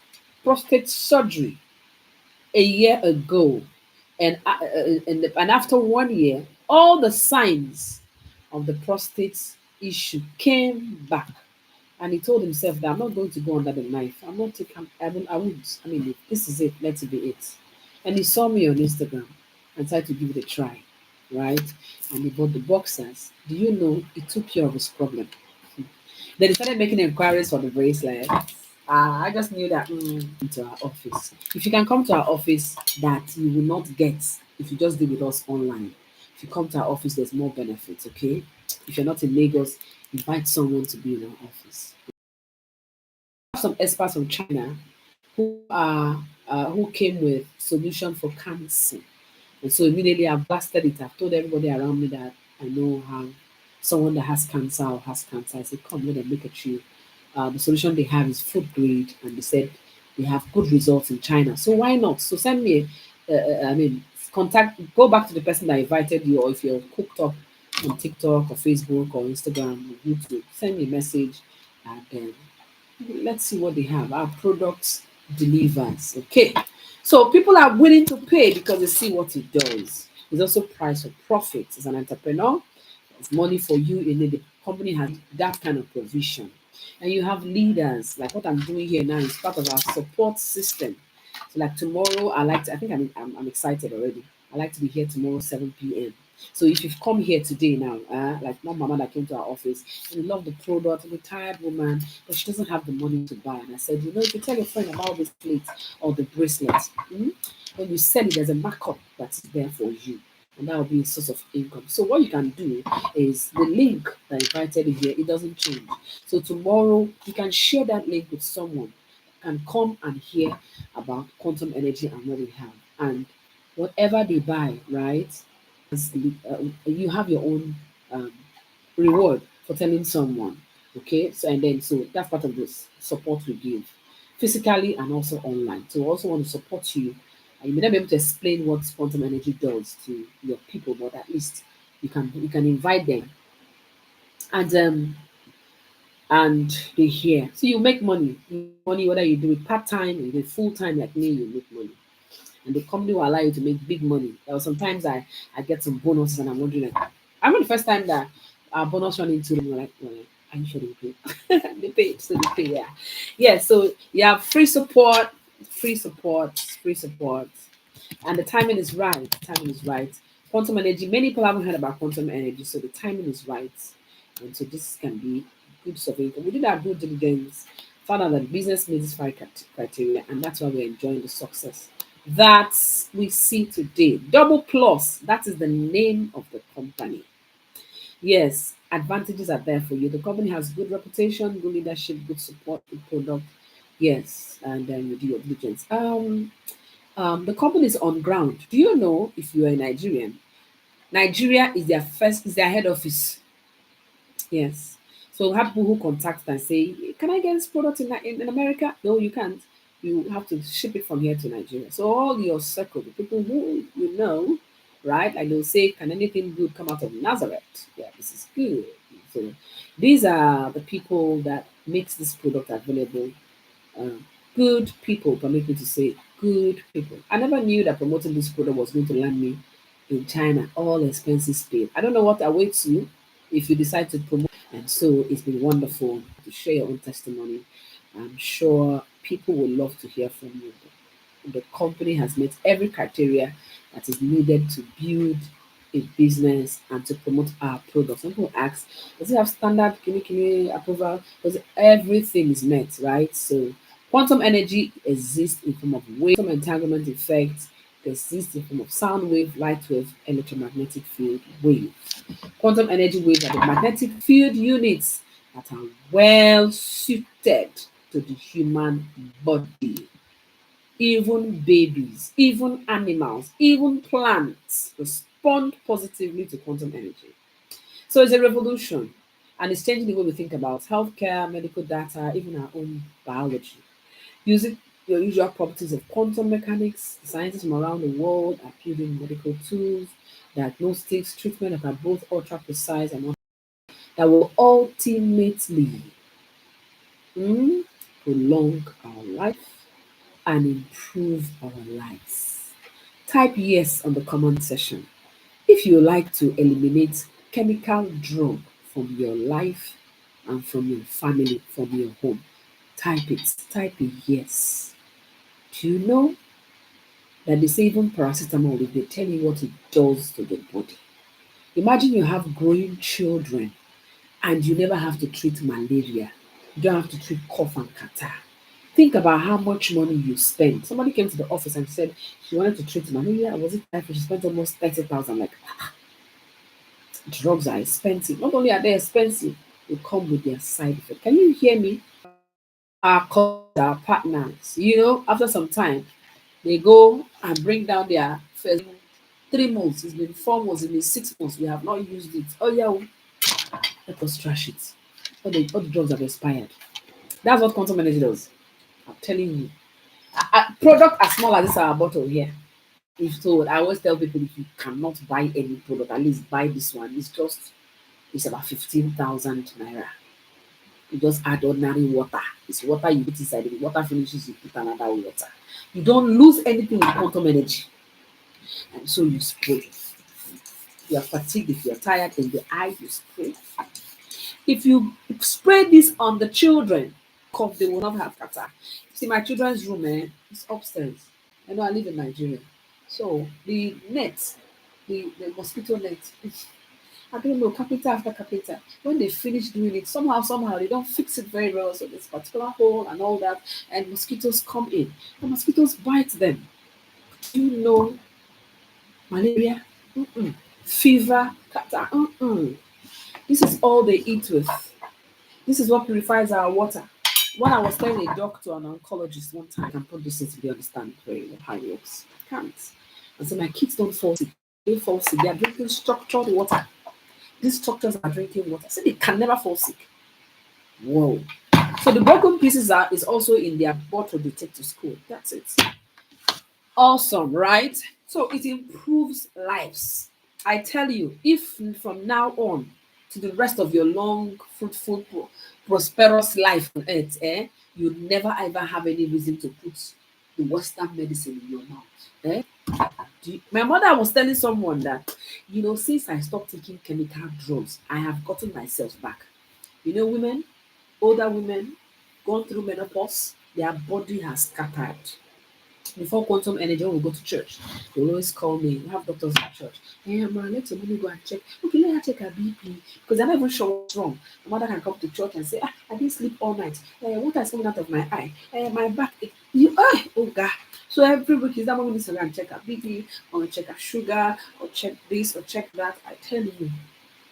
prostate surgery a year ago, and after 1 year, all the signs of the prostate issue came back. And he told himself that I'm not going to go under the knife. I'm not taking, I won't. I mean, if this is it, let it be it. And he saw me on Instagram and tried to give it a try, right? And he bought the boxers. Do you know it took care of his problem? Then he started making inquiries for the bracelet. I just knew that into our office. If you can come to our office, that you will not get if you just deal with us online. If you come to our office, there's more benefits, okay? If you're not in Lagos, invite someone to be in our office. We have some experts from China who came with solution for cancer. And so immediately I've blasted it. I've told everybody around me that I know how someone that has cancer or has cancer. I said, come, let them look at you. The solution they have is food grade, and they said they have good results in China. So why not? So send me, go back to the person that invited you, or if you're cooked up on TikTok or Facebook or Instagram or YouTube, send me a message, and then let's see what they have. Our products delivers. Okay. So people are willing to pay because they see what it does. It's also price of profit. As an entrepreneur, it's money for you in it. The company has that kind of provision. And you have leaders, like what I'm doing here now is part of our support system. So like tomorrow, I think I'm excited already. I like to be here tomorrow, 7 p.m. So if you've come here today now, like my mama that came to our office and love the product, a retired woman, but she doesn't have the money to buy. And I said, if you tell your friend about this plate or the bracelet, when you sell it, there's a markup that's there for you. And that will be a source of income. So what you can do is the link that I invited you here, it doesn't change. So tomorrow you can share that link with someone, can come and hear about quantum energy and what we have. And whatever they buy, right? You have your own reward for telling someone. Okay, so that's part of this support we give physically and also online. So we also want to support you. You may not be able to explain what quantum energy does to your people, but at least you can invite them, and they hear. So you make money. Money whether you do it part-time or you do it full-time like me, you make money. And the company will allow you to make big money. Sometimes I get some bonuses and I'm wondering, like, I remember the first time that our bonus ran into them, we're like, are you sure they pay? They paid, so they pay, yeah. Yeah, so you have free support, free support, free support. And the timing is right. Timing is right. Quantum energy, many people haven't heard about quantum energy, so the timing is right. And so this can be good stuff. We did our due diligence, found out that business meets this five criteria, and that's why we're enjoying the success that we see today. Double Plus, that is the name of the company. Yes, advantages are there for you. The company has good reputation, good leadership, good support, good product. Yes, and then you do your diligence. The company is on ground. Do you know, if you are a Nigerian, Nigeria is their head office. Yes. So we have people who contact and say, "Can I get this product in America?" No, you can't. You have to ship it from here to Nigeria. So all your circle, the people who you know, right? Like they'll say, "Can anything good come out of Nazareth?" Yeah, this is good. So these are the people that makes this product available. Um, Good people, permit me to say, good people. I never knew that promoting this product was going to land me in China, all expenses paid. I don't know what awaits you if you decide to promote. And so it's been wonderful to share your own testimony. I'm sure people would love to hear from you. The company has met every criteria that is needed to build a business and to promote our products. Some people ask, does it have standard Kini approval? Because everything is met, right? So quantum energy exists in form of wave, quantum entanglement effects exists in form of sound wave, light wave, electromagnetic field wave. Quantum energy waves are the magnetic field units that are well suited to the human body. Even babies, even animals, even plants respond positively to quantum energy. So it's a revolution and it's changing the way we think about healthcare, medical data, even our own biology. Using the usual properties of quantum mechanics, scientists from around the world are building medical tools, diagnostics, treatment that are both ultra precise and that will ultimately mm, prolong our life and improve our lives. Type yes on the comment section if you like to eliminate chemical drug from your life and from your family, from your home. Type it. Type a yes. Do you know that they say even paracetamol, if they tell you what it does to the body? Imagine you have growing children and you never have to treat malaria. You don't have to treat cough and catarrh. Think about how much money you spend. Somebody came to the office and said she wanted to treat malaria. Was it typhoid? She spent almost 30,000. Like, drugs are expensive. Not only are they expensive, they come with their side effect. Can you hear me? Our partners, after some time, they go and bring down their first 3 months. It's been 4 months. It's been 6 months. We have not used it. Oh yeah, let us trash it. All the drugs have expired. That's what quantum energy does. I'm telling you. A product as small as this our bottle here. If so, I always tell people if you cannot buy any product, at least buy this one. It's about 15,000 naira. You just add ordinary water. It's water you put inside. If the water finishes, you put another water. You don't lose anything with quantum energy. And so you spray. If you're fatigued, if you're tired in the eye, you spray. If you spray this on the children, cough, they will not have catarrh. See, my children's room, is upstairs. I know I live in Nigeria. So the net, the mosquito net, I don't know, carpenter after carpenter, when they finish doing it, somehow they don't fix it very well. So this particular hole and all that, and mosquitoes come in. The mosquitoes bite them. Do you know malaria? Mm-mm. Fever, catarrh. Mm-mm. This is all they eat with. This is what purifies our water. When I was telling a doctor, an oncologist one time, I can put this into the understand very well how it works. I can't. And so my kids don't fall sick. They fall sick. They are drinking structured water. These structures are drinking water. So they can never fall sick. Whoa. So the broken pieces is also in their bottle they take to school. That's it. Awesome, right? So it improves lives. I tell you, if from now on to the rest of your long, fruitful, prosperous life on earth, you never ever have any reason to put the Western medicine in your mouth. My mother was telling someone that, since I stopped taking chemical drugs, I have gotten myself back. Women, older women, gone through menopause, their body has scattered. Before quantum energy, when we go to church, they will always call me. We have doctors at church. Hey, man, let your mommy go and check. Okay, let her check her BP because they're not even sure what's wrong. My mother can come to church and say, I didn't sleep all night. Water is coming out of my eye. My back. Oh God. So every week is that mommy needs to go and check her BP, or check her sugar, or check this, or check that. I tell you,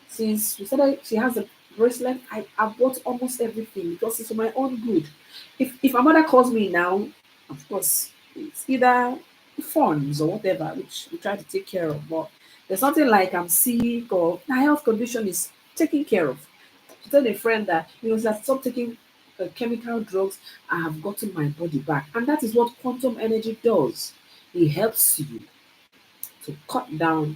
since she has a bracelet, I bought almost everything because it's for my own good. If my mother calls me now, of course, it's either funds or whatever, which we try to take care of. But There's nothing like I'm sick or my health condition is taken care of. To tell a friend that that stop taking chemical drugs, I have gotten my body back, and that is what quantum energy does. It helps you to cut down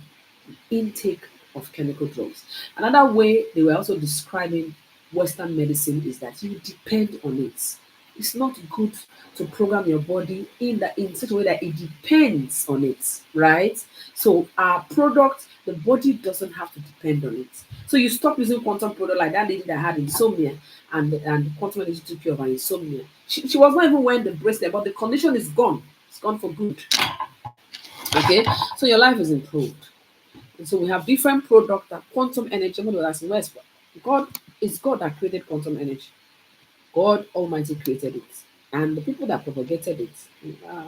intake of chemical drugs. Another way they were also describing Western medicine is that you depend on it. It's not good to program your body in such a way that it depends on it, right? So our product, the body doesn't have to depend on it. So you stop using quantum product like that lady that had insomnia, and quantum energy took care of her insomnia. She was not even wearing the bracelet, but the condition is gone. It's gone for good. Okay, so your life is improved. And so we have different products that quantum energy. Somebody will ask me, where's God? It's God that created quantum energy. God Almighty created it, and the people that propagated it, uh,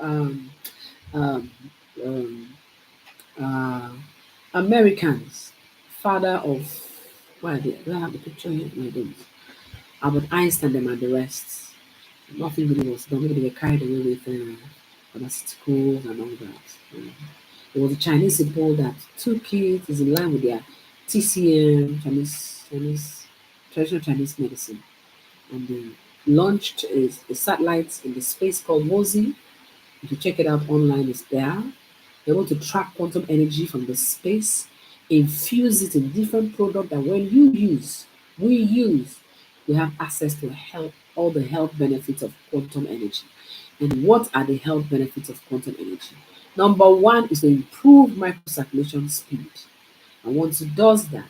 um, um, um, uh, Americans, father of why do I have the picture here? No, I don't. Albert Einstein, them and the rest. Nothing really was done. Maybe they were carried away with pharmaceuticals and all that. There was a Chinese people that took it is in line with their TCM, Chinese traditional Chinese medicine, and they launched a satellite in the space called WOZI. If you check it out online, it's there. They're able to track quantum energy from the space, infuse it in different products that when you use, we use, we have access to all the health benefits of quantum energy. And what are the health benefits of quantum energy? Number one is to improve microcirculation speed. And once it does that,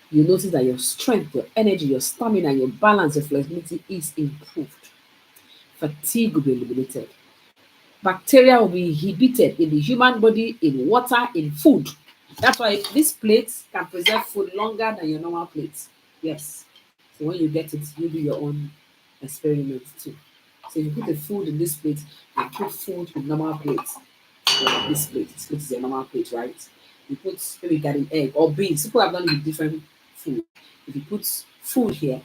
you notice that your strength, your energy, your stamina, your balance, your flexibility is improved. Fatigue will be eliminated. Bacteria will be inhibited in the human body, in water, in food. That's why this plate can preserve food longer than your normal plate. Yes. So when you get it, you do your own experiment too. So you put the food in this plate and put food in normal plates. Like this plate is a normal plate, right? You put maybe garden egg or beans. People have done it with different food. If you put food here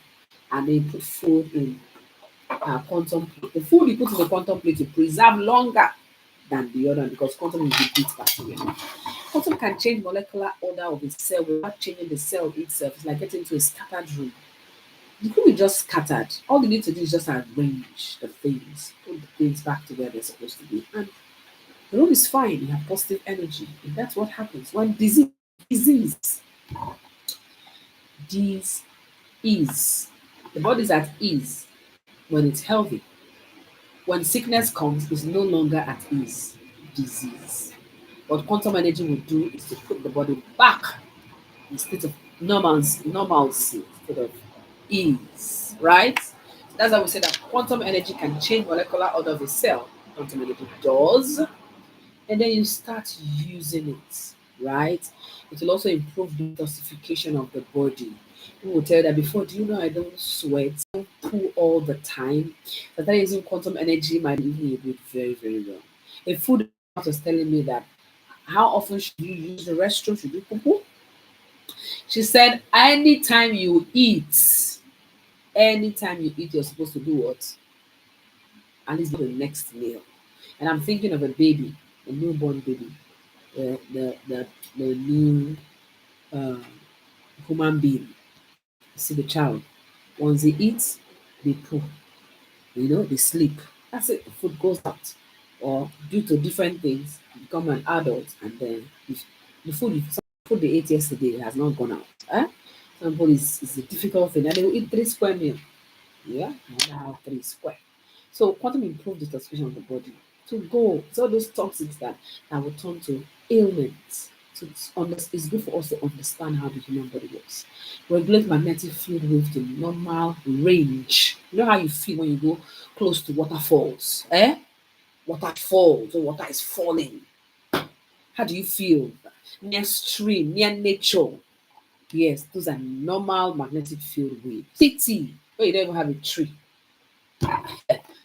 and then you put food in quantum plate, the food you put in the quantum plate will preserve longer than the other because quantum is the beat bacteria. Quantum can change molecular order of a cell without changing the cell itself. It's like getting into a scattered room. The room is just scattered. All you need to do is just arrange the things, put the things back to where they're supposed to be. And the room is fine. You have positive energy. And that's what happens when disease is the body's at ease when it's healthy. When sickness comes, it's no longer at ease. Disease. What quantum energy will do is to put the body back in a state of normalcy instead of ease, right? So that's why we say that quantum energy can change molecular order of a cell. Quantum energy does, and then you start using it, right? It will also improve the detoxification of the body. People will tell you that before, do you know I don't sweat, I don't poo all the time? That using quantum energy might be leaving you breathe very, very well. A food was telling me that how often should you use the restroom? Should you poo poo? She said, anytime you eat, you're supposed to do what? At least the next meal. And I'm thinking of a baby, a newborn baby, the new uh, human being. See the child. Once they eat, they poo. They sleep. That's it. The food goes out. Or due to different things, become an adult, and then if some food they ate yesterday has not gone out. Some food is a difficult thing, and they will eat 3 square meal. Yeah, I have 3 square. So quantum improves the detoxification of the body to go. So those toxics that will turn to ailments. So it's good for us to understand how the human body works. Regulate magnetic field wave to normal range. You know how you feel when you go close to waterfalls, water falls, or water is falling. How do you feel? Near stream, near nature. Yes, those are normal magnetic field waves. City, where you don't even have a tree.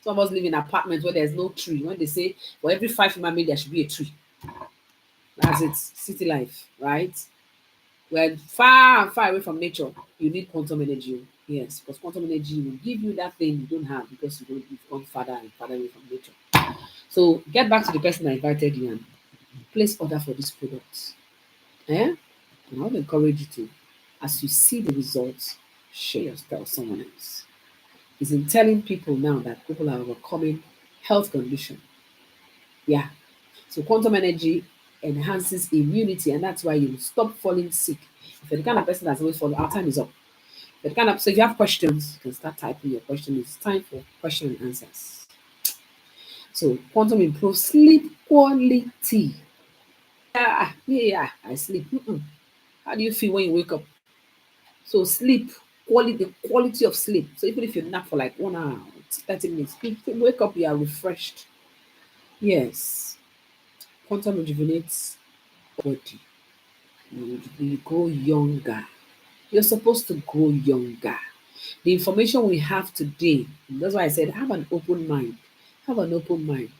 Some of us live in apartments where there's no tree. When they say for every 5 human beings there should be a tree. That's it. City life, right? We're far and far away from nature. You need quantum energy. Yes, because quantum energy will give you that thing you don't have because you've gone farther and farther away from nature. So get back to the person that invited you and place order for this product. Eh? And I want to encourage you to, as you see the results, tell someone else. It's in telling people now that people are overcoming health condition. Yeah. So quantum energy enhances immunity, and that's why you stop falling sick. If you're the kind of person that's always falling, our time is up. If you're the kind of, so if you have questions, you can start typing your question. It's time for question and answers. So quantum improves sleep quality. Yeah, I sleep. How do you feel when you wake up? So sleep quality, the quality of sleep. So even if you nap for like 1 hour, 30 minutes, you wake up, you are refreshed. Yes, quantum rejuvenates body. You grow younger. You're supposed to grow younger. The information we have today, that's why I said have an open mind. Have an open mind.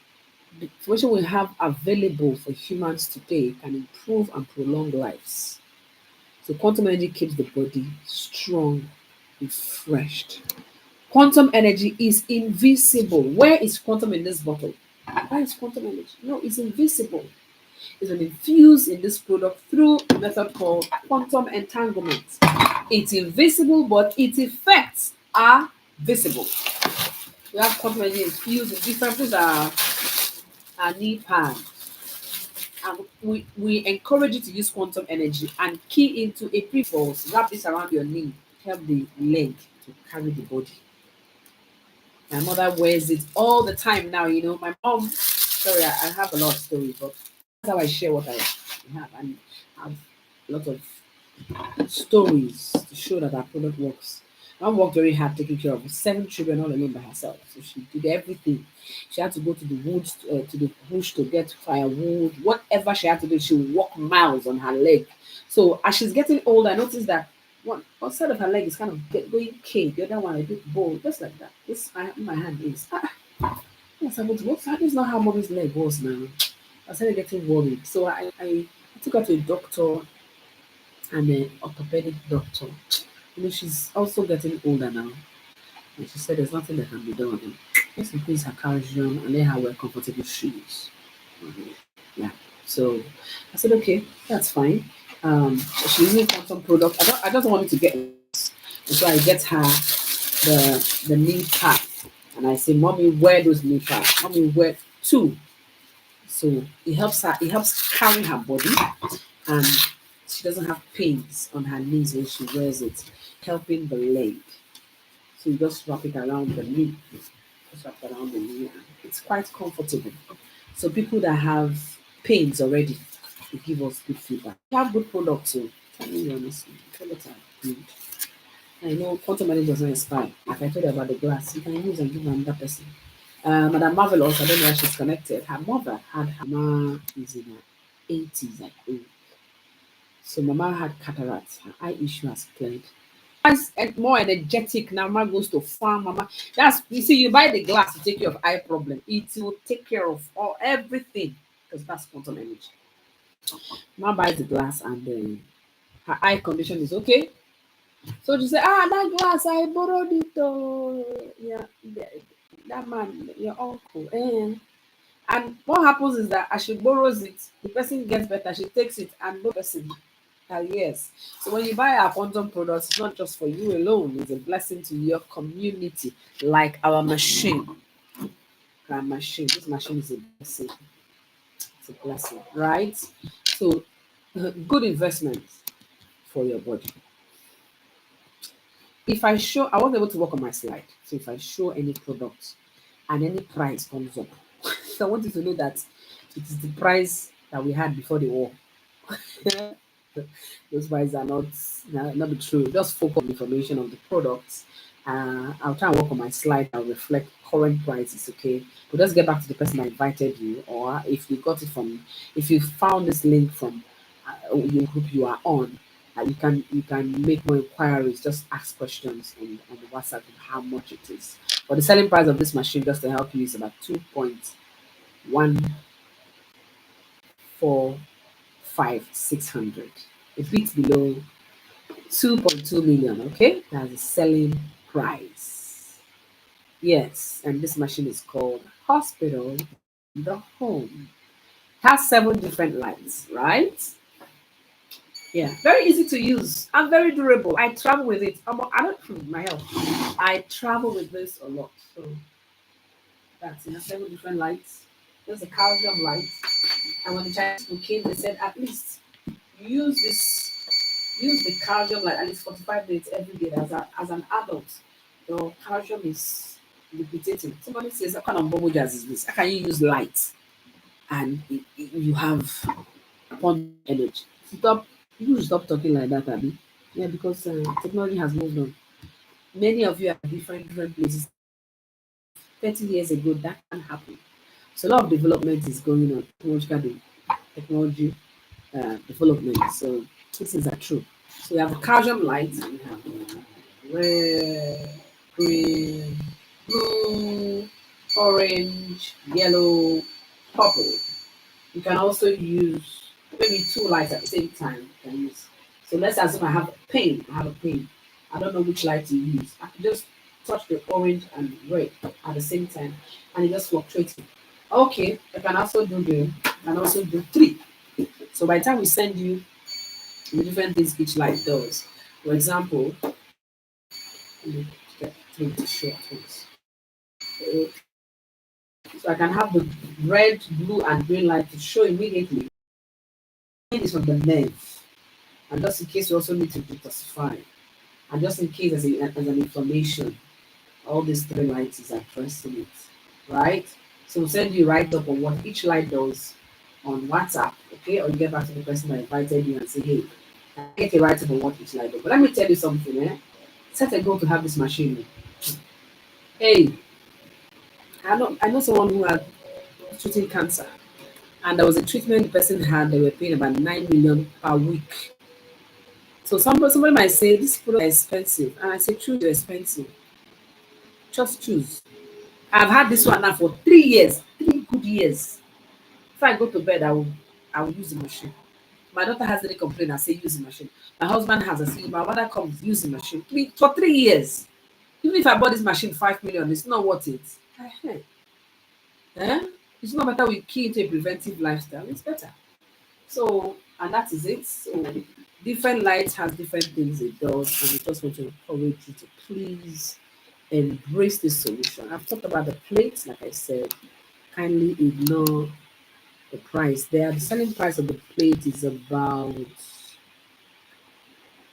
The information we have available for humans today can improve and prolong lives. So quantum energy keeps the body strong, refreshed. Quantum energy is invisible. Where is quantum in this bottle? Where is quantum energy? No, it's invisible. It's been infused in this product through a method called quantum entanglement. It's invisible, but its effects are visible. We have quantum energy infused in different places. Our knee pad. And we encourage you to use quantum energy and key into a pre-force. Wrap this around your knee. Help the leg to carry the body. My mother wears it all the time now. My mom, sorry, I have a lot of stories, but that's how I share what I have. And I have a lot of stories to show that our product works. Mom worked very hard taking care of 7 children all alone by herself. So she did everything. She had to go to the woods, to the bush to get firewood. Whatever she had to do, she would walk miles on her leg. So as she's getting older, I noticed that one side of her leg is kind of going K, the other one a bit bold, just like that. This my hand is. Yes, I was, that is not how mommy's leg was now. I started getting worried. So I took her to a doctor and an orthopedic doctor. She's also getting older now. And she said there's nothing that can be done. Just increase her calcium and let her wear comfortable shoes. Yeah. So I said, okay, that's fine. She's using quantum product. I just wanted to get this. And so I get her the knee pad. And I say, Mommy, wear those knee pads. Mommy, wear two. So it helps her, it helps carry her body, and she doesn't have pains on her knees when she wears it, helping the leg. So you just wrap it around the knee. Just wrap it around the knee, and it's quite comfortable. So people that have pains already, they give us good feedback. We have good products, so tell me honestly, products are good. I know quantum energy does not expire. Like I told you about the glass, you can use and give another person. Madam Marvelous, I don't know how she's connected. Her mother had her mama is in her 80s, I think. So Mama had cataracts. Her eye issue has cleared. As more energetic now, Mama goes to farm. Mama, that's you see, you buy the glass to take care of eye problem. It will take care of all everything because that's quantum energy. Mama buys the glass and her eye condition is okay. So she said, that glass I borrowed it. Yeah, that man, your uncle. And what happens is that as she borrows it, the person gets better. She takes it and no person. Yes. So when you buy our quantum products, it's not just for you alone, it's a blessing to your community, like our machine. Our machine. This machine is a blessing. It's a blessing, right? So good investment for your body. If I show, I was able to work on my slide. So if I show any product and any price comes up, so I want you to know that it is the price that we had before the war. Those prices are not the true. Just focus on the information of the products. I'll try and work on my slide. I'll reflect current prices. Okay, but let's get back to the person that invited you, or if you got it from, if you found this link from your group you are on, you can make more inquiries. Just ask questions on the WhatsApp of how much it is. But the selling price of this machine, just to help you, is about 2.145,600. A bit below 2.2 million. Okay, that's the selling price. Yes, and this machine is called Hospital in the Home. Has 7 different lights, right? Yeah, very easy to use and very durable. I travel with it. I don't my health. I travel with this a lot. So that's 7 different lights. There's a calcium light. And when the Chinese people came, they said at least use this, use the calcium light at least 45 minutes every day as an adult. Your calcium is liquidating. Somebody says, what kind of bubble jazz is this? How can you use light and you have upon energy? Stop, you should stop talking like that, Abby. Yeah, because technology has moved on. Many of you are different places. 30 years ago, that can happen. So a lot of development is going on, technology development. So these things are true. So we have calcium lights, we have red, green, blue, orange, yellow, purple. You can also use maybe 2 lights at the same time. You can use. So let's assume I have a pen. I have a pen. I don't know which light to use. I can just touch the orange and red at the same time, and it just fluctuates. Okay, I can also do 3. So by the time we send you the different things each light does, for example, let me get 3 to show at once. So I can have the red, blue, and green light to show immediately. Is from the nerve, and just in case you also need to detoxify, and just in case there's an inflammation, all these 3 lights is addressing it, right? So we'll send you right up on what each light does on WhatsApp, okay? Or you get back to the person that invited you and say, hey, I get a write up on what each light does. But let me tell you something, set a goal to have this machine. Hey, I know someone who had treating cancer, and there was a treatment the person had, they were paying about 9 million per week. So somebody might say this product is expensive, and I say choose your expensive. Just choose. I've had this one now for 3 years, 3 good years. If I go to bed, I will use the machine. My daughter has any complaint, I say use the machine. My husband has, I say my mother comes, use the machine. For 3 years. Even if I bought this machine 5 million, it's not worth it. Eh? It's not better we key into a preventive lifestyle. It's better. So, and that is it. So, different lights has different things it does, and we just want to encourage you to please embrace this solution. I've talked about the plates, like I said. Kindly ignore the price. The selling price of the plate is about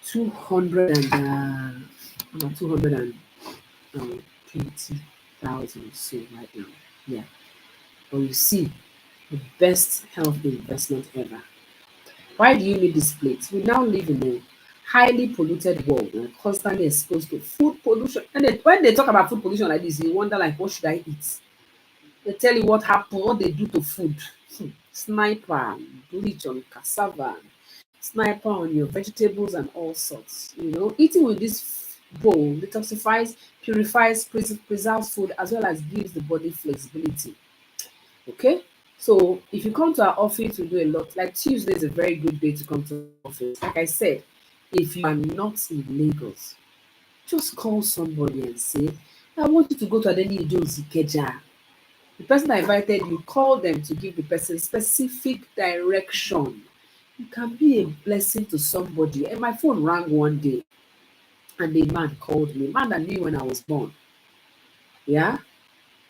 200 and about 220,000 so right now. Yeah. But you see, the best health investment ever. Why do you need this plate? We now live in a highly polluted world and constantly exposed to food pollution. And when they talk about food pollution like this, you wonder like, what should I eat? They tell you what happened, what they do to food. Sniper, bleach on cassava, sniper on your vegetables and all sorts. Eating with this bowl detoxifies, purifies, preserves food as well as gives the body flexibility. Okay, so if you come to our office, we do a lot. Like Tuesday is a very good day to come to the office. Like I said, if you are not in Lagos, just call somebody and say, I want you to go to Adeni Jones Ikeja. The person that invited you, call them to give the person specific direction. You can be a blessing to somebody. And my phone rang one day, and a man called me, a man that knew when I was born. Yeah,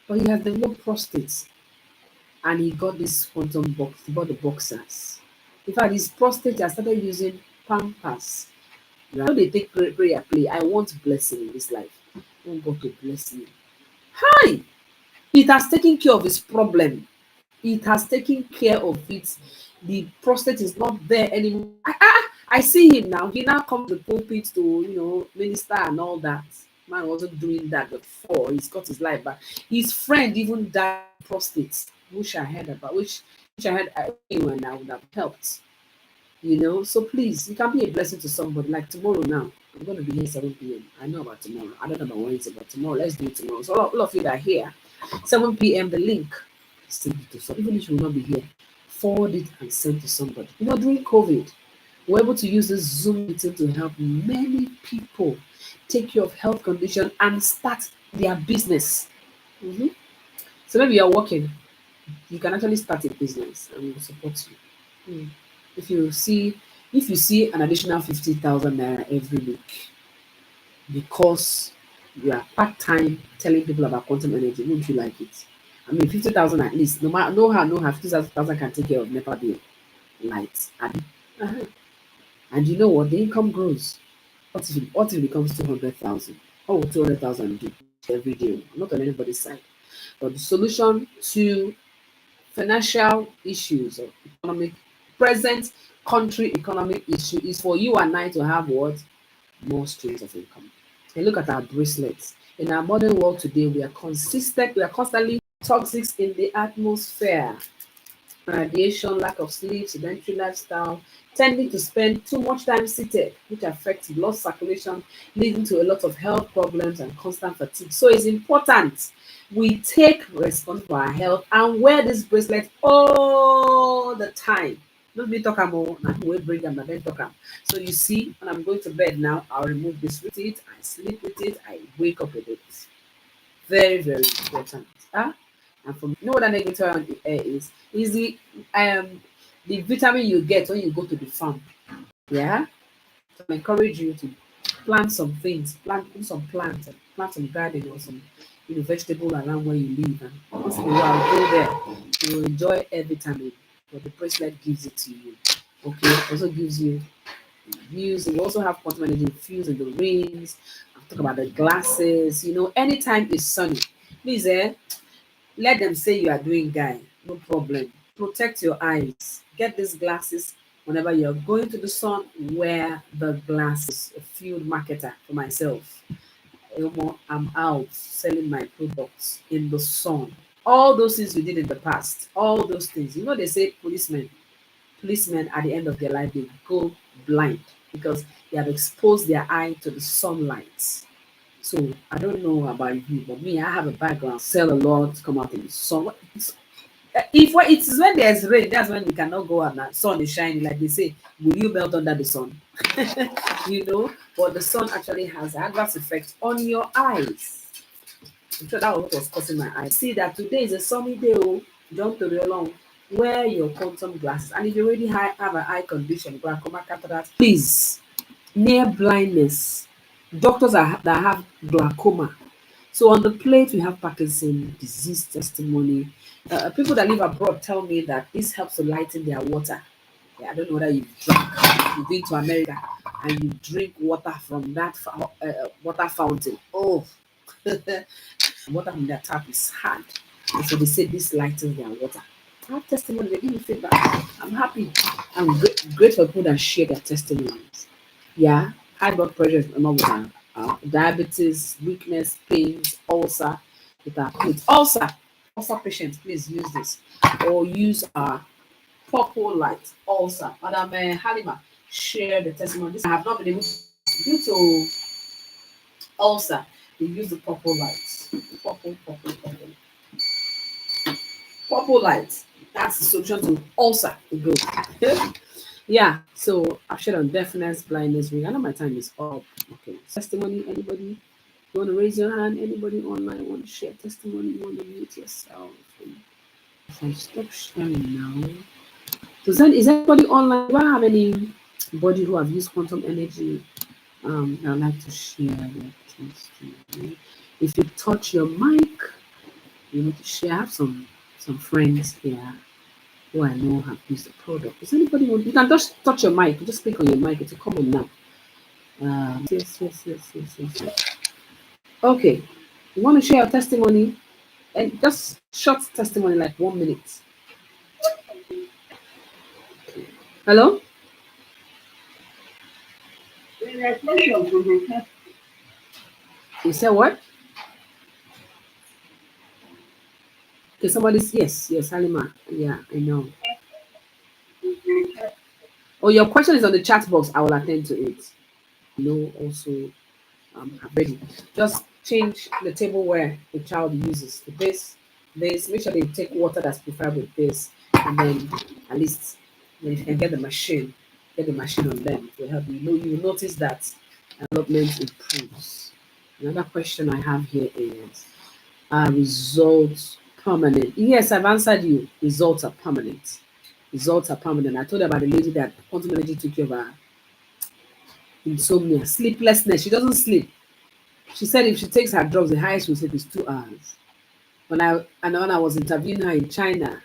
but he has developed prostate, and he got this quantum box. He bought the boxers. In fact, his prostate, I started using Pampers. You know, they take prayer play. I want blessing in this life. I want God to bless me. Hi! It has taken care of his problem. It has taken care of it. The prostate is not there anymore. I see him now. He now comes to the pulpit to, minister and all that. Man wasn't doing that before. He's got his life back. His friend even died of prostate, which I heard about, which I heard anyone I would have helped. So please, you can be a blessing to somebody. Like tomorrow now, I'm going to be here 7 p.m. I know about tomorrow. I don't know about Wednesday, but tomorrow, let's do it tomorrow. So all of you that are here, 7 p.m., the link, send it to somebody. Even if you will not be here, forward it and send to somebody. During COVID, we're able to use this Zoom meeting to help many people take care of health condition and start their business. So maybe you're working You can actually start a business and we'll support you. If you see an additional 50,000 naira every week because you are part-time telling people about quantum energy, wouldn't you like it? I mean, 50,000 at least. No matter, no how 50,000 can take care of NEPA bill, light. Uh-huh. And you know what? The income grows. What if it becomes 200,000? What would 200,000 do every day? Not on anybody's side. But the solution to financial issues or economic present country economic issue is for you and I to have what? More streams of income. And look at our bracelets. In our modern world today, we are constantly toxic in the atmosphere. Radiation, lack of sleep, sedentary lifestyle, tending to spend too much time seated, which affects blood circulation, leading to a lot of health problems and constant fatigue. So it's important we take responsibility for our health and wear this bracelet all the time. Don't be talk more, now we bring them, and then talk am. So you see, when I'm going to bed now, I'll remove this with it, I sleep with it, I wake up with it. Very, very important. And from you know what an negative air is? Is the vitamin you get when you go to the farm. Yeah. So I encourage you to plant some things, put some plants, plant some garden or some vegetable around where you live. And once in a while go there. You will enjoy every vitamin. But the bracelet gives it to you. Okay. It also gives you views. We also have quantum energy infused in the rings. I'll talk about the glasses. Anytime it's sunny. Please, let them say you are doing guy. No problem. Protect your eyes. Get these glasses whenever you're going to the sun. Wear the glasses. A field marketer for myself. I'm out selling my products in the sun. All those things we did in the past, all those things. They say policemen at the end of their life, they go blind because they have exposed their eye to the sunlight. So I don't know about you, but me, I have a background, sell a lot, come out in the sun. If it is when there's rain, that's when we cannot go out. Now sun is shining, like they say, will you melt under the sun? But the sun actually has adverse effects on your eyes. I'm sure that was what was causing my eyes. See that today is a sunny day. Don't worry along. Wear your quantum glasses, and if you already have an eye condition, glaucoma, cataract, please, near blindness, doctors that have glaucoma. So on the plate, we have Parkinson disease testimony. People that live abroad tell me that this helps to lighten their water. Yeah, I don't know whether you've been to America and you drink water from that water fountain. Oh, water from their tap is hard. And so they say this lightens their water. I have testimony, they give me feedback. I'm happy. I'm grateful for people that share their testimonies. Yeah, high blood pressure is not with diabetes, weakness, pains, ulcer, with our plate. Ulcer patients, please use this. Or use our purple light ulcer. Madam Halima, share the testimony. This I have not been able to, due to ulcer, they use the purple lights. Purple lights. That's the solution to ulcer. Good. Yeah, so I've shared on deafness, blindness, ring. I know my time is up. Okay. Testimony, anybody? You want to raise your hand? Anybody online want to share testimony? You want to mute yourself? If I stop sharing now. So is anybody online? Do I have anybody who have used quantum energy? I'd like to share their testimony. If you touch your mic, you need to share. I have some friends here who I know have used the product. Does anybody want? You can just touch your mic. Just click on your mic. It'll come on now. Yes. Okay. You want to share your testimony? And just short testimony, like 1 minute. Hello? You said what? Okay, somebody's yes, Halima. Yeah, I know. Oh, your question is on the chat box. I will attend to it. Also, I'm ready. Just change the table where the child uses the base. Make sure they take water that's preferred with this, and then at least when you can get the machine on them. It will help you. You will notice that development improves. Another question I have here is, are results Permanent. Yes, I've answered you. Results are permanent. Results are permanent. I told her about the lady that quantum energy took care of her insomnia, sleeplessness. She doesn't sleep. She said if she takes her drugs, the highest she'll sleep is 2 hours. When I was interviewing her in China,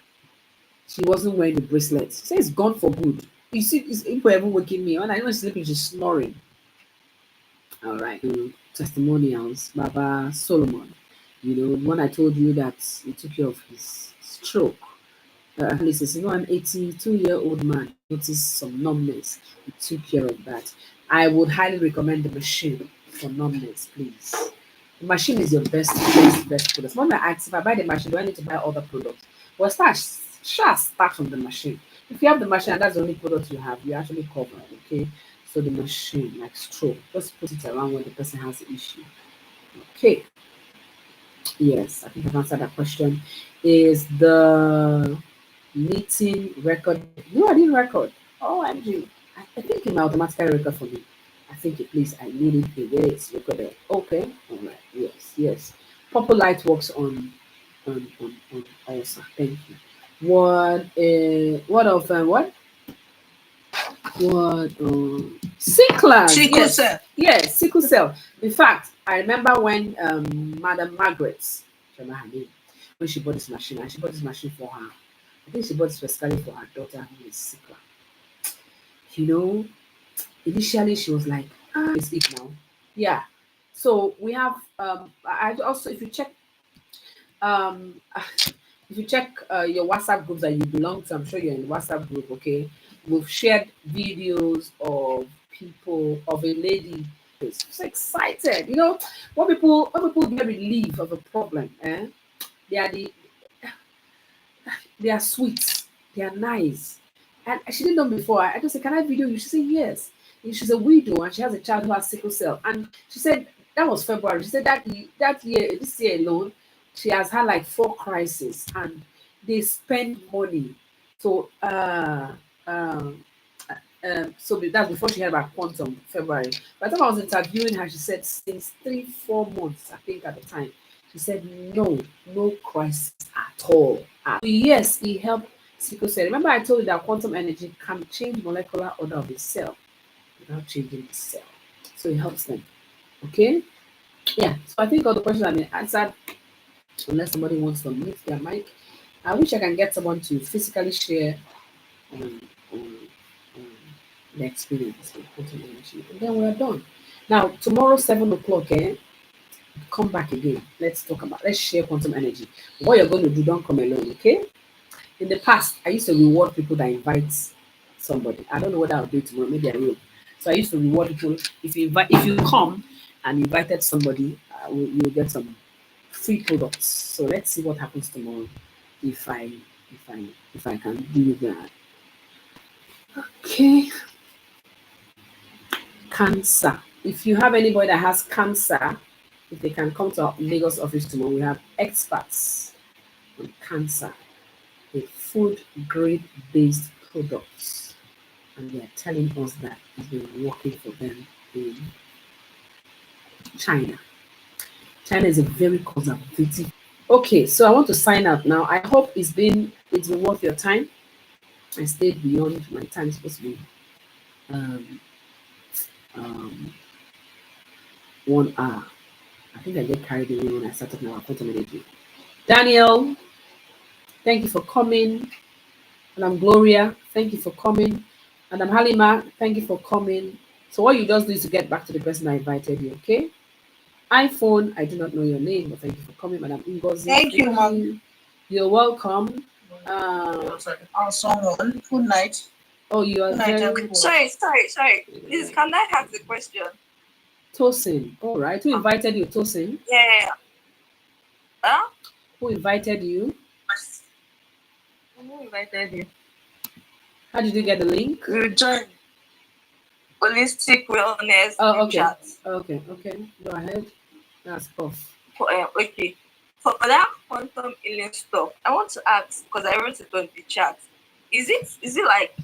she wasn't wearing the bracelet. She said it's gone for good. You see, it's people ever waking me. When I know she's sleeping, she's snoring. All right. Testimonials, Baba Solomon. When I told you that he took care of his stroke. He says, I'm 82-year-old man. Noticed some numbness. He took care of that. I would highly recommend the machine for numbness, please. The machine is your best product. When I ask if I buy the machine, do I need to buy other products? Well, start from the machine. If you have the machine and that's the only product you have, you actually cover, okay? So the machine, like stroke, just put it around when the person has the issue. Okay. Yes, I think I've answered that question. Is the meeting record? No, I didn't record. Oh, I think it might automatically record for me. I think it please. I need it the way it's recorded. Okay. All right. Yes. Purple light works on also. Thank you. What of what? What sickle? Sickle Yes. cell. Yes, sickle cell. In fact, I remember when Madam Margaret, I remember her name, when she bought this machine, and she bought this machine for her. I think she bought it specifically for her daughter who is sickle. You know, initially she was like, it's it now. Yeah. So we have I also um if you check your WhatsApp groups that you belong to, I'm sure you're in the WhatsApp group, okay? We've shared videos of people, of a lady who's so excited. When people get relief of a problem, they are the they are sweet, they are nice. And she didn't know before. I just said, can I video you? She said yes. And she's a widow and she has a child who has sickle cell. And she said that was February. She said that year, this year alone, she has had like 4 crises and they spend money. So so that's before she heard about quantum February. By the time I was interviewing her, she said since 3-4 months, I think at the time, she said no crisis at all. Yes, it helped sickle cell. Remember, I told you that quantum energy can change molecular order of the cell without changing the cell. So it helps them. Okay? Yeah. So I think all the questions have been answered, unless somebody wants to mute their mic. I wish I can get someone to physically share um, um, um, the experience with quantum energy. And then we're done. Now, tomorrow, 7 o'clock, come back again. Let's share quantum energy. What you're going to do, don't come alone, okay? In the past, I used to reward people that invite somebody. I don't know what I'll do tomorrow. Maybe I will. So I used to reward people if you come and invited somebody, you'll get some free products. So let's see what happens tomorrow if I if I can do that. Okay, cancer. If you have anybody that has cancer, if they can come to our Lagos office tomorrow, we have experts on cancer, the food grade based products, and they are telling us that it's been working for them in China. China is a very conservative. Okay, so I want to sign out now. I hope it's been worth your time. I stayed beyond my time. It's supposed to be um, um, 1 hour. I think I get carried away when I started my quantum energy. Daniel, thank you for coming. And I'm Gloria, thank you for coming. And I'm Halima, thank you for coming. So what you just do is to get back to the person I invited you, okay? iPhone, I do not know your name, but thank you for coming, Madam Ngozi. Thank you, ma'am. You're welcome. Someone. Good night. Oh, you are Good night, very everyone. Sorry. Please, can I ask the question? Tosin. All right. Who invited you, Tosin? Yeah. Huh? Who invited you? Who invited you? How did you get the link? You joined Holistic Wellness Oh, okay. chat. Okay. Go ahead. That's tough. Okay. For that quantum healing stuff, I want to ask because I wrote it on the chat. Is it like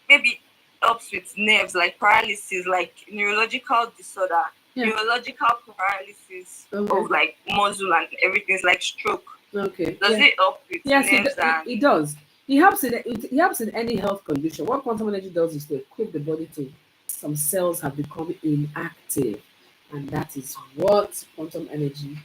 maybe helps with nerves like paralysis, like neurological disorder, Yeah. neurological paralysis Okay. of like muscle and everything is like stroke? Okay. Does Yeah. it help with Yes, nerves and it does. It helps in any health condition. What quantum energy does is to equip the body to some cells have become inactive, and that is what quantum energy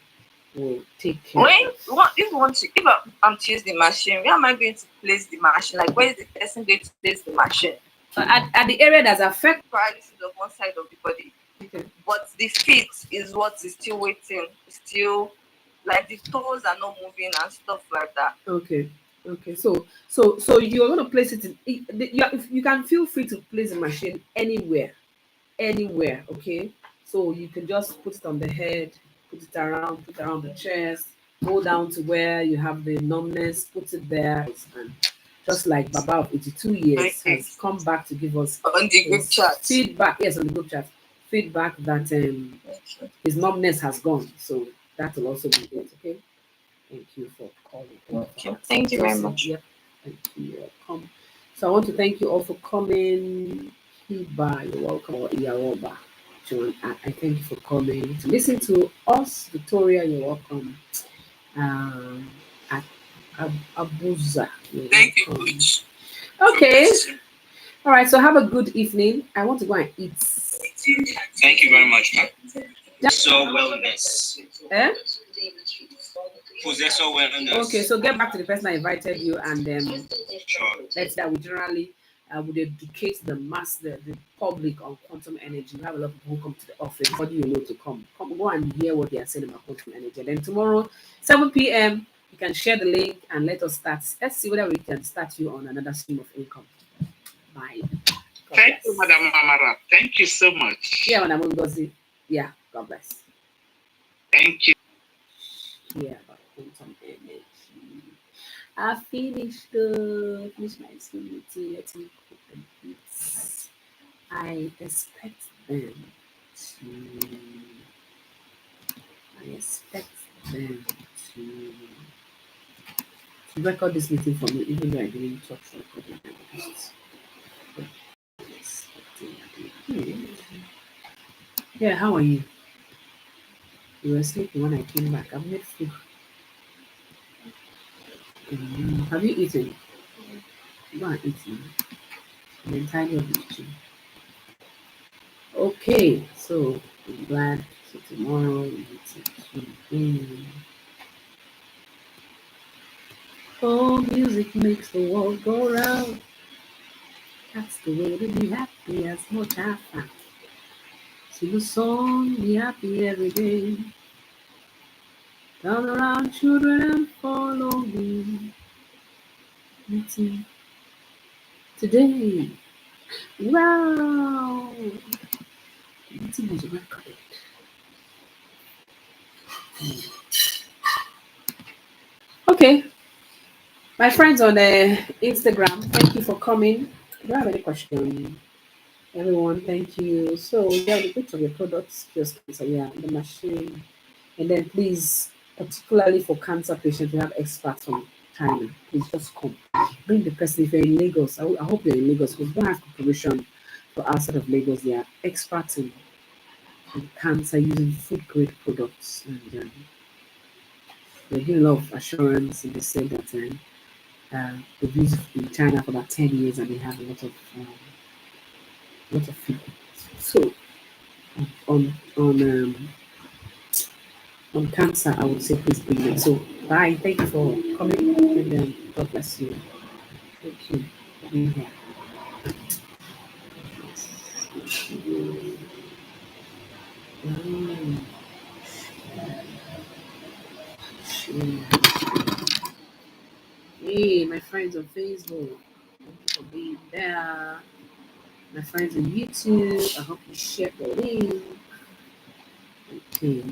will take care when of. if you want to if I'm to use the machine, where am I going to place the machine? Like where is the person going to place the machine? At the area that's affected. Paralysis of one side of the body. Okay. But the feet is what is still waiting. Still like the toes are not moving and stuff like that. Okay. Okay. So you're going to place it in. You can feel free to place the machine anywhere. Okay. So you can just put it on the head, put it around the chest, go down to where you have the numbness, put it there, and just like Baba of 82 years Okay. has come back to give us On the group his chat. feedback. Yes, on the group chat, feedback that his numbness has gone. So that will also be it. Okay. Thank you for calling. Okay. Thank you very much. Yep. Thank you. You're welcome. So I want to thank you all for coming. Hiba, you're welcome. Or Iyaroba. John, I thank you for coming to listen to us. Victoria, you're welcome. Um, Ab- Abuza, you're Thank you, welcome. Coach. Okay. All right. So have a good evening. I want to go and eat. Thank you very much, ma'am. So wellness. Eh? Possessor wellness. Okay. So get back to the person I invited you, and Sure. that's that we generally would educate the mass, the public on quantum energy. We have a lot of people who come to the office. What do you know to come? Come go and hear what they are saying about quantum energy. And then tomorrow, 7 p.m., you can share the link and let us start. Let's see whether we can start you on another stream of income. Bye. God Thank bless. you, Madam Amara. Thank you so much. Yeah, Madam Ngozi. Yeah, God bless. Thank you. Yeah, about quantum energy. I finished my activity. Let me cook the bits. I expect them to. I expect them to record this meeting for me, even though I didn't touch recording. I'm just expecting it. Yeah, how are you? You were sleeping when I came back. I've made food. Have you eaten? Go and eat now. I'm entirely of the kitchen. Okay, so I'm glad. So tomorrow we need to tune in. Oh, music makes the world go round. That's the way to be happy as much as I found. Sing a song, be happy every day. Turn around, children, and follow me. Meeting today. Wow! Meeting was recorded. Okay, my friends on Instagram, thank you for coming. Do you have any question? Everyone, thank you. So, yeah, the bits of your products, just so yeah, the machine. And then please, particularly for cancer patients, we have experts from China. Please just come. Bring the person if you're in Lagos. I hope you're in Lagos because we don't have preparation for outside of Lagos. They are experts in cancer using food grade products. And they give a lot of assurance. And they said that they've used it in China for about 10 years and they have a lot of feedback. So, on on cancer, I would say please bring them. So bye. Thank you for coming and God bless you. Thank you for being here. Mm, sure. Hey, my friends on Facebook. Thank you for being there. My friends on YouTube. I hope you share the link. Okay.